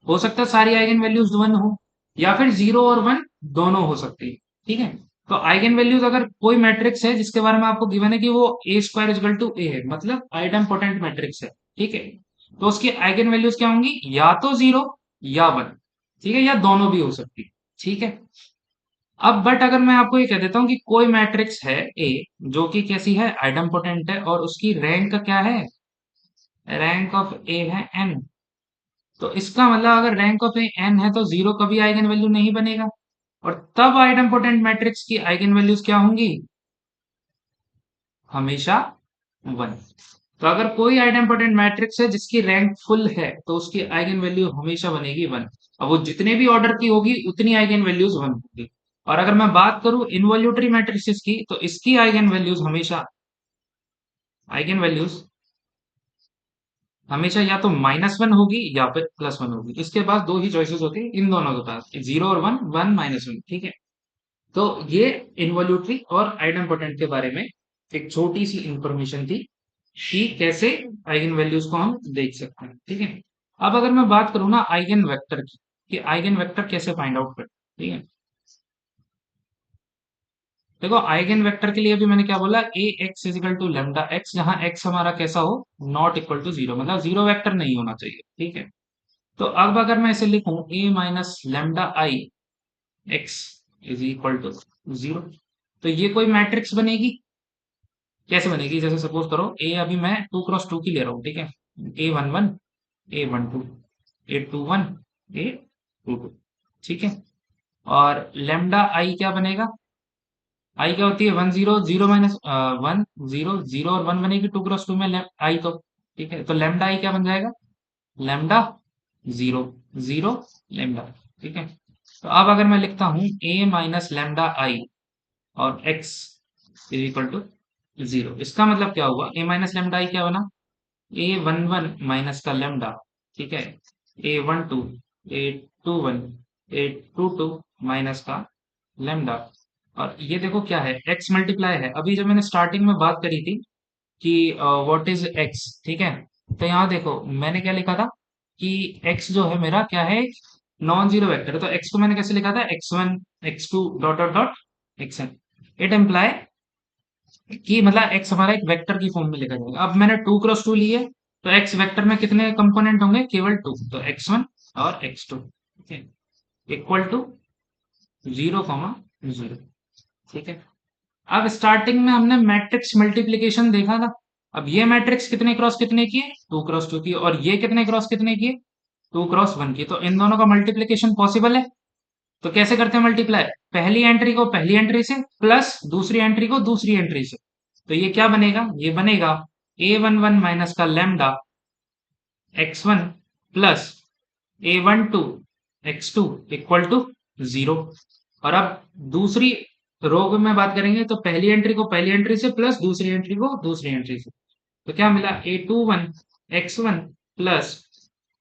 हो सकता है सारी आइगन वैल्यूज 1 हो, या फिर 0 और 1 दोनों हो सकती है, ठीक है। तो आइगन वैल्यूज अगर कोई मैट्रिक्स है जिसके बारे में आपको गिवन है कि वो ए स्क्वायर इजकल टू ए है, मतलब आइडम्पोटेंट मैट्रिक्स है, ठीक है। तो उसकी आइगन वैल्यूज क्या होंगी, या तो 0 या 1, ठीक है, या दोनों भी हो सकती है, ठीक है। अब बट अगर मैं आपको ये कह देता हूँ कि कोई मैट्रिक्स है ए जो कि कैसी है, आइडम्पोटेंट है, और उसकी रैंक क्या है, रैंक ऑफ ए है एन, तो इसका मतलब अगर रैंक ऑफ ए एन है तो 0 कभी आइगन वैल्यू नहीं बनेगा, और तब आइडम्पोटेंट मैट्रिक्स की आइगन वैल्यूज क्या होंगी, हमेशा 1। तो अगर कोई आइडम्पोटेंट मैट्रिक्स है जिसकी रैंक फुल है तो उसकी आइगन वैल्यू हमेशा बनेगी 1। अब वो जितने भी ऑर्डर की होगी उतनी आइगन वैल्यूज 1 होगी। और अगर मैं बात करूं इनवॉल्यूटरी मैट्रिक्स की, तो इसकी आइगन वैल्यूज हमेशा, आइगन वैल्यूज हमेशा या तो -1 होगी या फिर +1 होगी, इसके पास दो ही चॉइसेस होती है इन दोनों के पास, 0 और 1, 1 -1, ठीक है। तो ये इन्वॉल्यूटरी और आइडम्पोटेंट के बारे में एक छोटी सी इंफॉर्मेशन थी कि कैसे आइगन वैल्यूज को हम देख सकते हैं, ठीक है। अब अगर मैं बात करूं ना आइगन वेक्टर की, कि आइगन वेक्टर कैसे फाइंड आउट करें, ठीक है। देखो आइगन वेक्टर के लिए भी मैंने क्या बोला, A X is equal to lambda X, जहां एक्स हमारा कैसा हो, नॉट इक्वल टू 0, मतलब 0 वेक्टर नहीं होना चाहिए, ठीक है। तो अब अगर मैं इसे लिखूं A minus lambda I x is equal to 0, तो ये कोई मैट्रिक्स बनेगी, कैसे बनेगी, जैसे सपोज करो ए अभी मैं 2 क्रॉस 2 की ले रहा हूँ, ठीक है, A11 A12 A21 A22, ठीक है। और लेमडा आई क्या बनेगा, आई क्या होती है 1 0 0 माइनस 1 0 0 और 1 बनेगी 2 क्रॉस 2 में आई, तो ठीक है, तो लेमडा आई क्या बन जाएगा, लेमडा 0 0 लेमडा, ठीक है। तो अब अगर मैं लिखता हूँ a माइनस लेमडा आई और x इज इक्वल टू 0, इसका मतलब क्या हुआ? a माइनस लेमडा आई क्या बना? a11 माइनस का लेमडा, ठीक है, a12 a21 a22 माइनस का लेमडा। और ये देखो क्या है, x मल्टीप्लाई है। अभी जब मैंने स्टार्टिंग में बात करी थी कि व्हाट इज x, ठीक है, तो यहाँ देखो मैंने क्या लिखा था कि x जो है मेरा क्या है, नॉन जीरो वेक्टर। तो x को मैंने कैसे लिखा था, x1 x2 dot dot dot xn। It employee कि मतलब x हमारा एक वेक्टर की फॉर्म में लिखा जाएगा। अब मैंने 2 क्रॉस 2 लिए, तो x वेक्टर में कितने कंपोनेंट होंगे? केवल 2। तो x1 और x2 इक्वल टू 0, 0, ठीक है। अब स्टार्टिंग में हमने मैट्रिक्स मल्टीप्लीकेशन देखा था। अब ये मैट्रिक्स कितने क्रॉस कितने की है? 2 क्रॉस 2 की। और ये कितने क्रॉस कितने की है? 2 क्रॉस 1 की। तो इन दोनों का मल्टीप्लीकेशन पॉसिबल है। तो कैसे करते हैं मल्टीप्लाई? पहली एंट्री को पहली एंट्री से प्लस दूसरी एंट्री को दूसरी एंट्री से। तो ये क्या बनेगा? ये बनेगा a11 माइनस का lambda x1 plus a12 x2 equal to 0। और अब दूसरी रो में बात करेंगे तो पहली एंट्री को पहली एंट्री से प्लस दूसरी एंट्री को दूसरी एंट्री से। तो क्या मिला? a21 x1 plus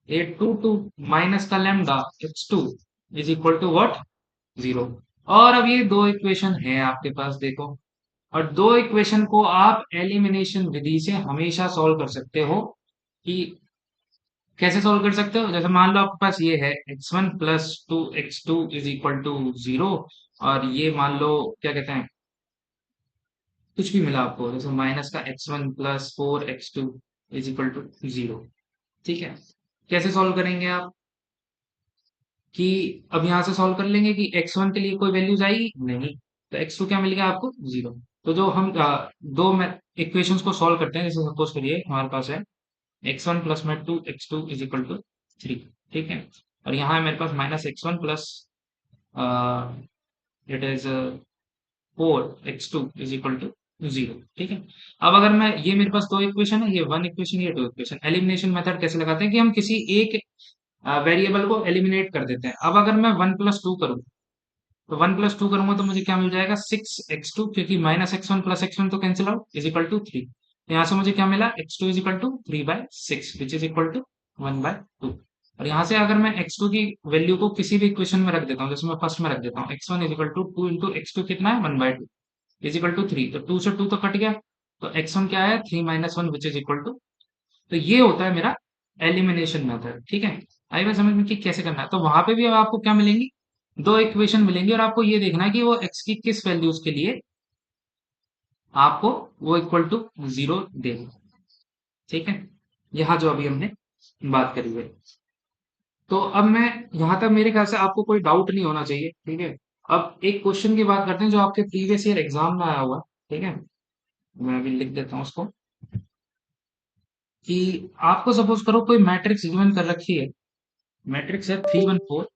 a22 minus का lambda x2 is equal to what? 0। और अब ये दो इक्वेशन है आपके पास, देखो। और दो इक्वेशन को आप एलिमिनेशन विधि से हमेशा सॉल्व कर सकते हो। कि कैसे सॉल्व कर सकते हो? जैसे मान लो आपके पास ये है x1 plus 2x2 is equal to 0। और ये मान लो क्या कहते हैं, कुछ भी मिला आपको, जैसे माइनस का x1 plus 4x2 is equal to 0, ठीक है। कैसे सॉल्व करेंगे आप? कि अब यहाँ से सॉल्व कर लेंगे कि x1 के लिए कोई वैल्यूज आएगी नहीं, तो x2 क्या मिल गया आपको? 0। तो जो हम दो इक्वेशंस को सॉल्व करते हैं, जैसे सपोज करिए हमारे पास है x1 प्लस में 2x2 इज इक्वल टू 3, ठीक है। और यहाँ है मेरे पास minus x1 plus it is 4x2 is equal to 0, ठीक है। अब अगर मैं, ये मेरे पास दो इक्वेशन है, ये वन इक्वेशन ये टू इक्वेशन, एलिमिनेशन मेथड कैसे लगाते हैं कि हम किसी एक वेरिएबल को एलिमिनेट कर देते हैं। अब अगर मैं 1 प्लस 2 करूँ, तो 1 प्लस 2 करूंगा तो मुझे क्या मिल जाएगा? 6x2, क्योंकि माइनस x1 प्लस x1 तो cancel out, is equal to 3। तो यहाँ से मुझे क्या मिला? x2 is equal to 3/6 which is equal to 1/2। और यहाँ से अगर मैं x2 की वैल्यू को किसी भी इक्वेशन में रख देता हूँ, जैसे मैं फर्स्ट में रख देता हूँ, x1 is equal to 2 into x2 कितना है? 1/2 इज इक्वल टू 3। तो 2 से 2 तो कट गया, तो x1 क्या है? 3 - 1 विच इज इक्वल टू। तो ये होता है मेरा एलिमिनेशन मेथड, ठीक है। आई बात समझ में कि कैसे करना है? तो वहां पे भी अब आपको क्या मिलेंगी? दो इक्वेशन मिलेंगी, और आपको ये देखना है कि वो x की किस वैल्यूज के लिए आपको वो इक्वल टू 0 देगा, ठीक है। यहाँ जो अभी हमने बात करी है। तो अब मैं, यहाँ तक मेरे ख्याल से आपको कोई डाउट नहीं होना चाहिए, ठीक है। अब एक क्वेश्चन की बात करते हैं जो आपके प्रीवियस ईयर एग्जाम में आया हुआ है, ठीक है। मैं अभी लिख देता हूँ उसको। कि आपको सपोज करो कोई मैट्रिक्स गिवन कर रखी है। मैट्रिक्स है 3 1 4।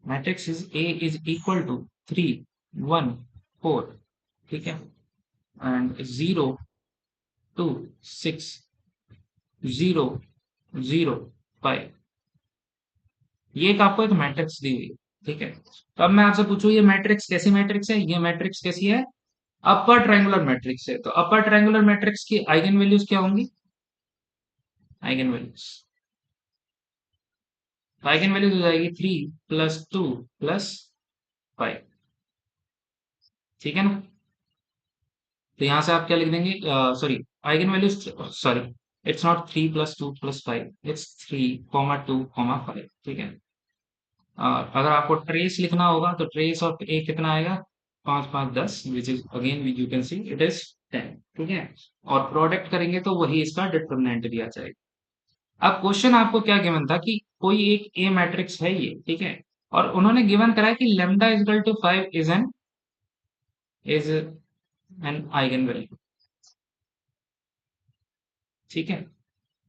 Matrix is A is equal to 3 1 4, ठीक है, एंड 0 2 6 0 0 5। ये एक आपको एक मैट्रिक्स दी हुई है, ठीक है। तो अब मैं आपसे पूछूं ये मैट्रिक्स कैसी मैट्रिक्स है? ये मैट्रिक्स कैसी है? अपर ट्रायंगुलर मैट्रिक्स है। तो अपर ट्रायंगुलर मैट्रिक्स की आइगन वैल्यूज क्या होंगी? आइगन वैल्यूज, आइगन वैल्यूज हो जाएगी 3 + 2 + 5, ठीक है ना। तो यहां से आप क्या लिख देंगे? Sorry, eigen values, sorry, it's not 3 + 2 + 5, it's 3, 2, 5, ठीक है। अगर आपको ट्रेस लिखना होगा तो ट्रेस ऑफ ए कितना आएगा? 5 5 10, which is again you can see it is 10, ठीक है। और प्रोडक्ट करेंगे तो वही इसका डिटरमिनेंट भी आ जाएगा। अब क्वेश्चन आपको क्या गिवन था कि कोई एक ए मैट्रिक्स है ये, ठीक है। और उन्होंने गिवन करा है कि lambda is equal to 5 is an eigenvalue, ठीक है।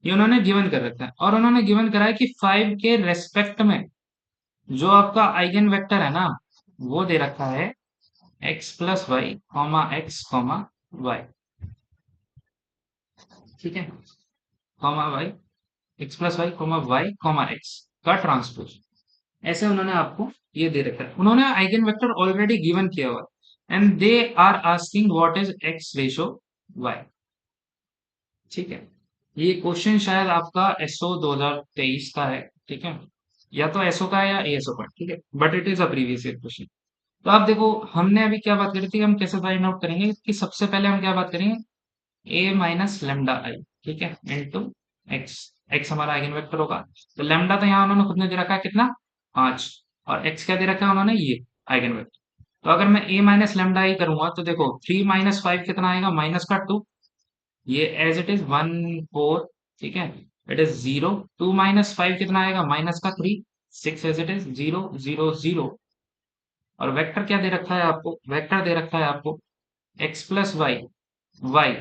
ये उन्होंने गिवन कर रखा है, और उन्होंने गिवन करा है कि 5 के रेस्पेक्ट में जो आपका आइगन वेक्टर है ना, वो दे रखा है x + y, x, y, ठीक है, y x plus y comma x का ट्रांसपोज। ऐसे उन्होंने आपको ये दे रखा है, उन्होंने आइगन वेक्टर ऑलरेडी गिवन किया हुआ है and they are asking what is x ratio y. ठीक है, ये क्वेश्चन शायद आपका एसओ 2023 का है। ठीक है, या तो एसओ का है या एएसओ का। ठीक है, but it is a previous year question. तो आप देखो, हमने अभी क्या बात करी थी, हम कैसे फाइंड आउट करेंगे कि सबसे पहले हम क्या बात करेंगे, ए माइनस लेमडा आई। ठीक है, इंटू एक्स। एक्स हमारा आइगन वेक्टर होगा। तो लेमडा तो यहाँ उन्होंने खुद ने दे रखा है कितना, 5। और एक्स क्या दे रखा है उन्होंने, ये आइगन वेक्टर। तो अगर मैं ए माइनस लेमडा आई करूंगा तो देखो 3 - 5 कितना आएगा, -2। ये एज इट इज 1 4। ठीक है, इट इज 0। 2 - 5 कितना आएगा, -3। 6 एज इट इज 0 0 0। और वेक्टर क्या दे रखा है आपको, वेक्टर दे रखा है आपको x plus y y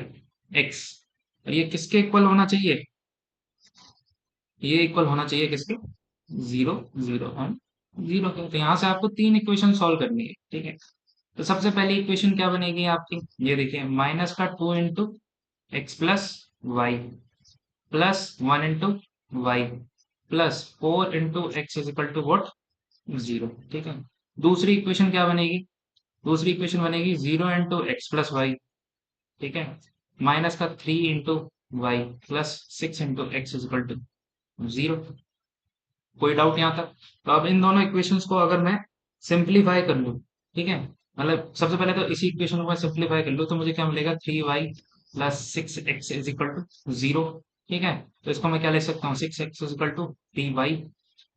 x. ये किसके इक्वल होना चाहिए, ये इक्वल होना चाहिए किसके, 0 0 के। तो यहाँ से आपको 3 इक्वेशन सॉल्व करनी है। ठीक है, तो सबसे पहली इक्वेशन क्या बनेगी आपकी, ये देखिए, -2 into x plus y plus 1 into y plus 4 into x is equal to what, 0। ठीक है, दूसरी इक्वेशन क्या बनेगी, दूसरी इक्वेशन बनेगी 0 इंटू एक्स प्लस वाई। ठीक है, -3 into y plus 6 into x is equal to 0। कोई डाउट यहाँ तक। तो अब इन दोनों इक्वेशंस को अगर मैं सिंप्लीफाई कर लूँ, ठीक है, मतलब सबसे पहले तो इसी इक्वेशन को मैं सिंप्लीफाई कर लूँ तो मुझे क्या मिलेगा, 3y plus 6x is equal to 0। ठीक है, तो इसको मैं क्या लिख सकता हूँ, 6x is equal to 3y।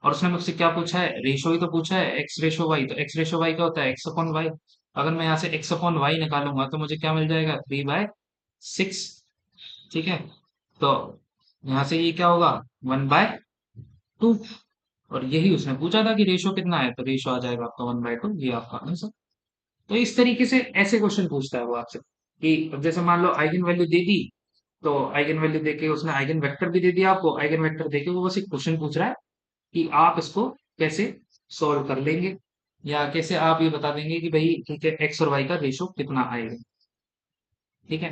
और उसने मुझसे क्या पूछा है, रेशो ही तो पूछा है, एक्स रेशो वाई। तो एक्स रेशो वाई क्या होता है, एक्स अपॉन वाई। अगर मैं यहाँ से एक्स अपॉन वाई निकालूंगा तो मुझे क्या मिल जाएगा, 3/6। ठीक है, तो यहाँ से ये क्या होगा, 1/2। और यही उसने पूछा था कि रेशो कितना है, तो रेशो आ जाएगा आपका 1/2। ये आपका आंसर। तो इस तरीके से ऐसे क्वेश्चन पूछता है वो आपसे कि अब जैसे मान लो आइगन वैल्यू दे दी, तो आइगन वैल्यू देके उसने आइगन वेक्टर भी दे दिया आपको, आइगन वेक्टर देके वो बस एक क्वेश्चन पूछ रहा है कि आप इसको कैसे सॉल्व कर लेंगे, या कैसे आप ये बता देंगे कि भाई ठीक है एक्स और वाई का रेशो कितना आएगा। ठीक है,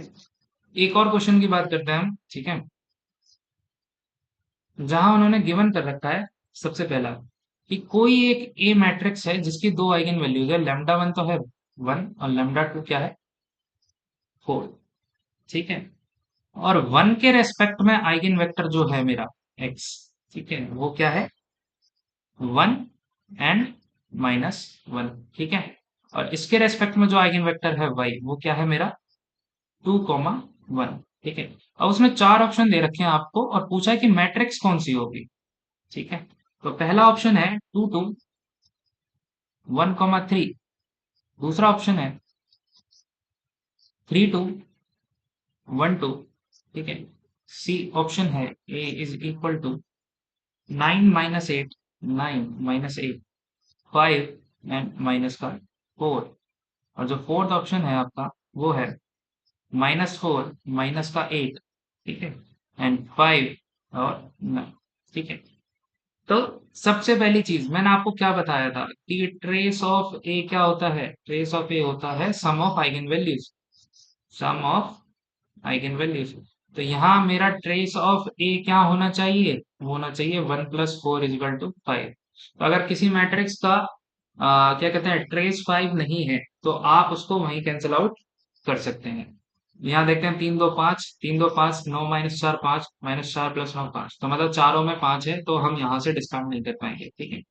एक और क्वेश्चन की बात करते हैं हम। ठीक है, जहां उन्होंने गिवन कर रखा है सबसे पहला कि कोई एक ए मैट्रिक्स है जिसकी दो आइगन वैल्यूज है, लैम्डा वन तो है 1 और लैम्डा टू क्या है, 4। ठीक है, और 1 के रेस्पेक्ट में आइगन वेक्टर जो है मेरा एक्स, ठीक है, वो क्या है, 1 एंड -1। ठीक है, और इसके रेस्पेक्ट में जो आइगन वेक्टर है वाई, वो क्या है मेरा, 2, 1। ठीक है, अब उसमें चार ऑप्शन दे रखे हैं आपको और पूछा है कि मैट्रिक्स कौन सी होगी। ठीक है, तो पहला ऑप्शन है 2, 2, 1, 3। दूसरा ऑप्शन है 3, 2, 1, 2। ठीक है, सी ऑप्शन है A is equal to 9 - 8, 9 - 8, 5 and minus का 4। और जो फोर्थ ऑप्शन है आपका वो है -4 माइनस का 8। ठीक है, एंड 5 और 9। ठीक है, तो सबसे पहली चीज मैंने आपको क्या बताया था कि ट्रेस ऑफ ए क्या होता है, ट्रेस ऑफ ए होता है sum of eigen values, sum of eigen values. तो यहाँ मेरा ट्रेस ऑफ ए क्या होना चाहिए, वो होना चाहिए 1 + 4 = 5। तो अगर किसी मैट्रिक्स का क्या कहते हैं, ट्रेस 5 नहीं है तो आप उसको वहीं कैंसिल आउट कर सकते हैं। यहाँ देखते हैं 3, 2, 5, 3, 2, 5, 9 - 4, 5, -4 + 9, 5। तो मतलब चारों में 5 है तो हम यहाँ से डिस्काउंट नहीं कर पाएंगे। ठीक है,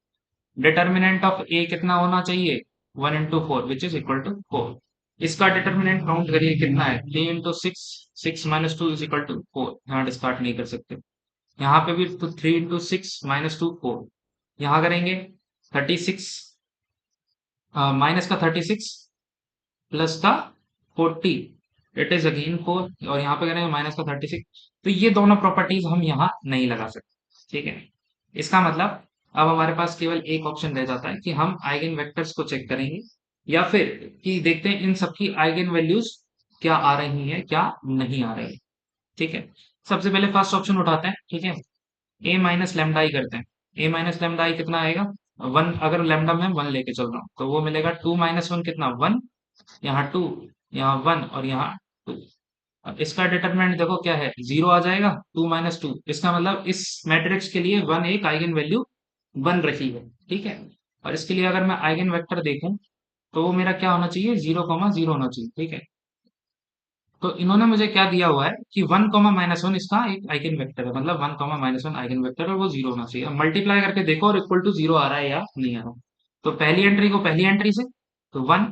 डिटर्मिनेंट ऑफ ए कितना होना चाहिए, 1 × 4 विच इज इक्वल टू 4। इसका डिटर्मिनेंट काउंट करिए कितना है, 3 × 6, 6 - 2 = 4। यहाँ डिस्कार्ड नहीं कर सकते। यहाँ पे भी तो 3 × 6 - 2 4। यहाँ करेंगे 36, माइनस का 36 प्लस का 40, इट इज अगेन 4। और यहाँ पे करेंगे माइनस का 36। तो ये दोनों प्रॉपर्टीज हम यहाँ नहीं लगा सकते। ठीक है, इसका मतलब अब हमारे पास केवल एक ऑप्शन रह जाता है कि हम आइगन वेक्टर्स को चेक करेंगे या फिर कि देखते हैं इन सबकी आइगन वैल्यूज क्या आ रही है क्या नहीं आ रही है। ठीक है, सबसे पहले फर्स्ट ऑप्शन उठाते हैं। ठीक है, ए माइनस लेमडा आई करते हैं। ए माइनस लेमडा आई कितना आएगा, 1। अगर लेमडा में 1 लेके चल रहा हूँ तो वो मिलेगा 2 - 1 कितना, 1। यहाँ 2, यहाँ 1 और यहाँ 2। अब इसका डिटरमिनेंट देखो क्या है, 0 आ जाएगा, 2 - 2, इसका मतलब इस मैट्रिक्स के लिए 1 एक आइगन वैल्यू बन रही है, ठीक है। और इसके लिए अगर मैं आइगन वेक्टर देखूं तो वो मेरा क्या होना चाहिए, 0, 0 होना चाहिए, ठीक है। तो इन्होंने मुझे क्या दिया हुआ है कि 1, -1 इसका एक आइगन वेक्टर है, मतलब 1, -1 आइगन वेक्टर है और वो 0 होना चाहिए। अब मल्टीप्लाई करके देखो और इक्वल टू 0 आ रहा है या नहीं आ रहा। तो पहली एंट्री को पहली एंट्री से तो 1,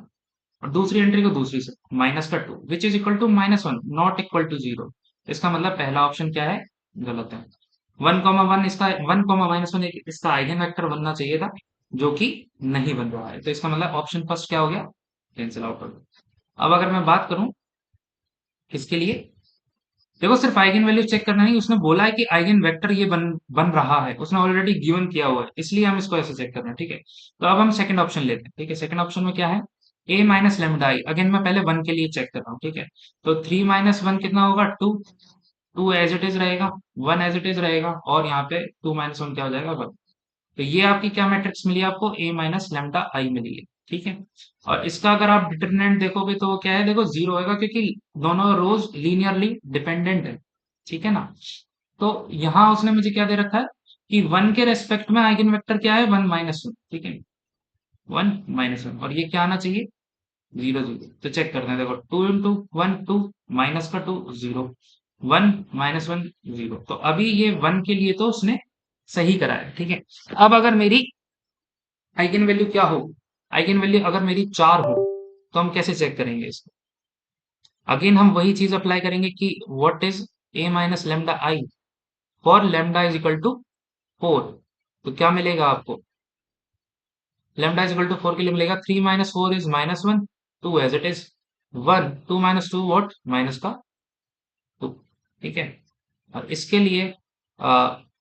और दूसरी एंट्री को दूसरी से -2, which is equal to -1, not equal to 0। इसका मतलब पहला ऑप्शन क्या है, गलत है। 1, 1 इसका 1, -1 इसका आइगन वेक्टर बनना चाहिए था, जो कि नहीं बन रहा है। तो इसका मतलब ऑप्शन फर्स्ट क्या हो गया, कैंसिल आउट हो गया। अब अगर मैं बात करूं इसके लिए, देखो सिर्फ आइगन वैल्यू चेक करना नहीं, उसने बोला है कि आइगन वेक्टर ये बन बन रहा है, उसने ऑलरेडी गिवन किया हुआ है, इसलिए हम इसको ऐसे चेक कर रहे हैं, ठीक है। तो अब हम सेकंड ऑप्शन लेते हैं, ठीक है। सेकंड ऑप्शन में क्या है, a minus lambda I. Again मैं पहले 1 के लिए चेक कर रहा हूँ, ठीक है। तो 3 - 1 कितना होगा, 2। 2 एज इट इज रहेगा, 1 एज इट इज रहेगा, और यहाँ पे 2 - 1 क्या हो जाएगा, 1। तो ये आपकी क्या मैट्रिक्स मिली आपको, a माइनस लेमडा आई मिली है, ठीक है। और इसका अगर आप डिटरमिनेंट देखोगे तो वो क्या है, देखो 0 होगा, क्योंकि दोनों रोज लीनियरली डिपेंडेंट है, ठीक है ना। तो यहाँ उसने मुझे क्या दे रखा है कि 1 के रेस्पेक्ट में आइगन वेक्टर क्या है, 1 - 1, ठीक है। 1 - 1, और ये क्या आना चाहिए, 0, 0। तो चेक करते हैं, देखो 2 × 1 2, माइनस का 2 0, 1 - 1 0। तो अभी ये 1 के लिए तो उसने सही करा है, ठीक है। अब अगर मेरी आइगन वैल्यू क्या हो, आइगन वैल्यू अगर मेरी 4 हो, तो हम कैसे चेक करेंगे इसको। अगेन हम वही चीज अप्लाई करेंगे कि what is a minus lambda I for lambda is equal to 4। तो क्या मिलेगा आपको, लेमडा इज इक्वल टू 4 के लिए मिलेगा 3 - 4 is -1, 2 as it is, 1, 2 - 2 what, minus का 2, ठीक है। और इसके लिए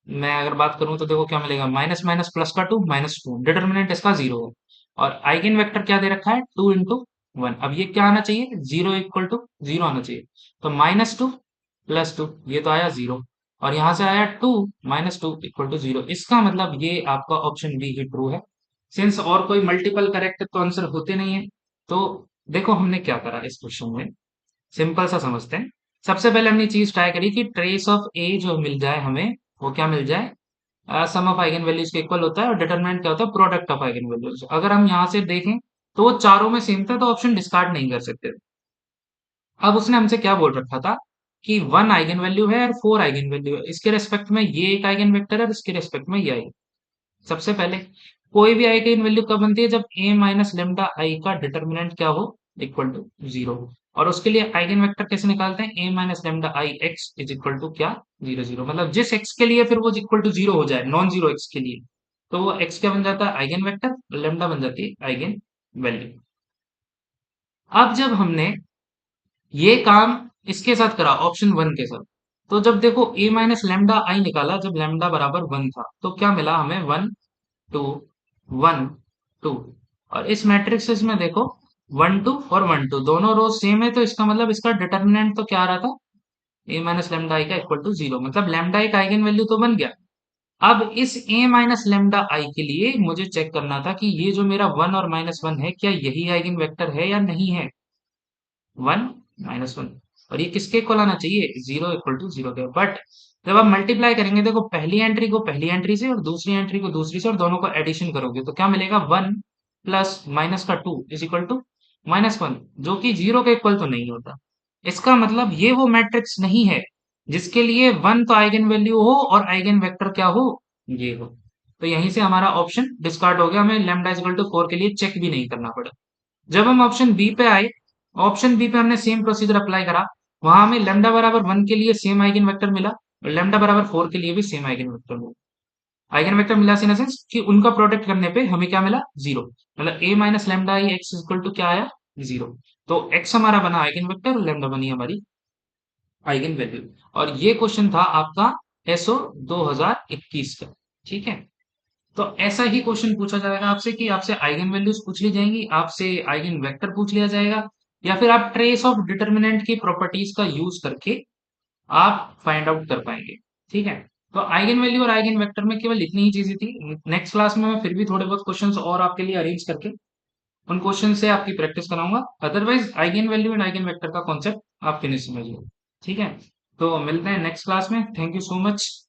मैं अगर बात करूं तो देखो क्या मिलेगा, माइनस माइनस प्लस का 2, -2, डिटर्मिनेंट इसका 0 है। और आइगन वेक्टर क्या दे रखा है, 2 × 1। अब ये क्या आना चाहिए, 0 इक्वल टू 0 आना चाहिए। तो -2 + 2, ये तो आया 0, और यहां से आया 2 - 2 इक्वल टू 0। इसका मतलब ये आपका ऑप्शन बी ही ट्रू है, सिंस और कोई मल्टीपल करेक्ट तो आंसर होते नहीं है। तो देखो हमने क्या करा इस क्वेश्चन में, सिंपल सा समझते हैं। सबसे पहले हमने चीज ट्राई करी कि ट्रेस ऑफ ए जो मिल जाए हमें, वो क्या मिल जाए, सम ऑफ आइगन वैल्यूज के इक्वल होता है, और डिटरमिनेंट क्या होता है, प्रोडक्ट ऑफ आइगन वैल्यूज। अगर हम यहाँ से देखें तो वो चारों में सेम था, तो ऑप्शन डिस्कार्ड नहीं कर सकते। अब उसने हमसे क्या बोल रखा था कि 1 आइगन वैल्यू है और 4 आइगन वैल्यू है, इसके रेस्पेक्ट में ये एक आइगन वेक्टर है और इसके रेस्पेक्ट में ये आइगन। सबसे पहले कोई भी आइगन वैल्यू कब बनती है, जब a माइनस लेमडा आई का डिटर्मिनेंट क्या हो, इक्वल टू 0। और उसके लिए आइगन वेक्टर कैसे निकालते हैं, a minus lambda I x is equal to क्या, 0, 0। मतलब जिस x के लिए फिर वो इक्वल टू 0 हो जाए, नॉन जीरो x के लिए, तो वो x क्या बन जाता है, आइगन वेक्टर, लेमडा बन जाती है आइगन वैल्यू। अब जब हमने ये काम इसके साथ करा, ऑप्शन 1 के साथ, तो जब देखो a माइनस लेमडा आई निकाला, जब लेमडा बराबर 1 था, तो क्या मिला हमें, 1 2 1 2। और इस मैट्रिक्स में देखो 1 2 और 1 2 दोनों रोज सेम है, तो इसका मतलब इसका डिटर्मिनेंट तो क्या आ रहा था, a माइनस लेमडा आई का इक्वल टू 0, मतलब लेमडा एक आइगन वैल्यू तो बन गया। अब इस a माइनस लेमडा आई के लिए मुझे चेक करना था कि ये जो मेरा 1 और -1 है, क्या यही आइगन वेक्टर है या नहीं है, 1 - 1। और ये किसके इक्वल आना चाहिए, 0 इक्वल टू 0 के। बट जब आप मल्टीप्लाई करेंगे, देखो पहली एंट्री को पहली एंट्री से और दूसरी एंट्री को दूसरी से, और दोनों को एडिशन करोगे तो क्या मिलेगा, 1 प्लस माइनस का 2 इज इक्वल टू -1, जो कि 0 के इक्वल तो नहीं होता। इसका मतलब ये वो मैट्रिक्स नहीं है जिसके लिए 1 तो आइगन वैल्यू हो और आइगन वेक्टर क्या हो, ये हो। तो यहीं से हमारा ऑप्शन डिस्कार्ड हो गया, हमें लेमडा इज इक्वल टू 4 के लिए चेक भी नहीं करना पड़ा। जब हम ऑप्शन बी पे आए, ऑप्शन बी पे हमने सेम प्रोसीजर अप्लाई करा, वहां हमें लेमडा बराबर 1 के लिए सेम आइगन वेक्टर मिला, और लेमडा बराबर 4 के लिए भी सेम आइगन वेक्टर मिला। आइगन वेक्टर मिला इन सेंस कि उनका प्रोडक्ट करने पे हमें क्या मिला, 0। मतलब a minus lambda I x equal to क्या आया, 0। तो x हमारा बना आइगन वेक्टर और लेमडा बनी हमारी आइगन वैल्यू। और ये क्वेश्चन था आपका एसओ 2021 का, ठीक है। तो ऐसा ही क्वेश्चन पूछा जाएगा आपसे कि आपसे आइगन वैल्यूज पूछ ली जाएंगी, आपसे आइगन वेक्टर पूछ लिया जाएगा, या फिर आप ट्रेस ऑफ डिटर्मिनेंट की प्रॉपर्टीज का यूज करके आप फाइंड आउट कर पाएंगे, ठीक है। तो आइगन वैल्यू और आइगन वेक्टर में केवल इतनी ही चीजें थी। नेक्स्ट क्लास में मैं फिर भी थोड़े बहुत क्वेश्चंस और आपके लिए अरेंज करके उन क्वेश्चन से आपकी प्रैक्टिस कराऊंगा। Otherwise eigen value and eigen vector का कॉन्सेप्ट आप फिनिश समझ लो। ठीक है, तो मिलते हैं नेक्स्ट क्लास में। Thank you so much.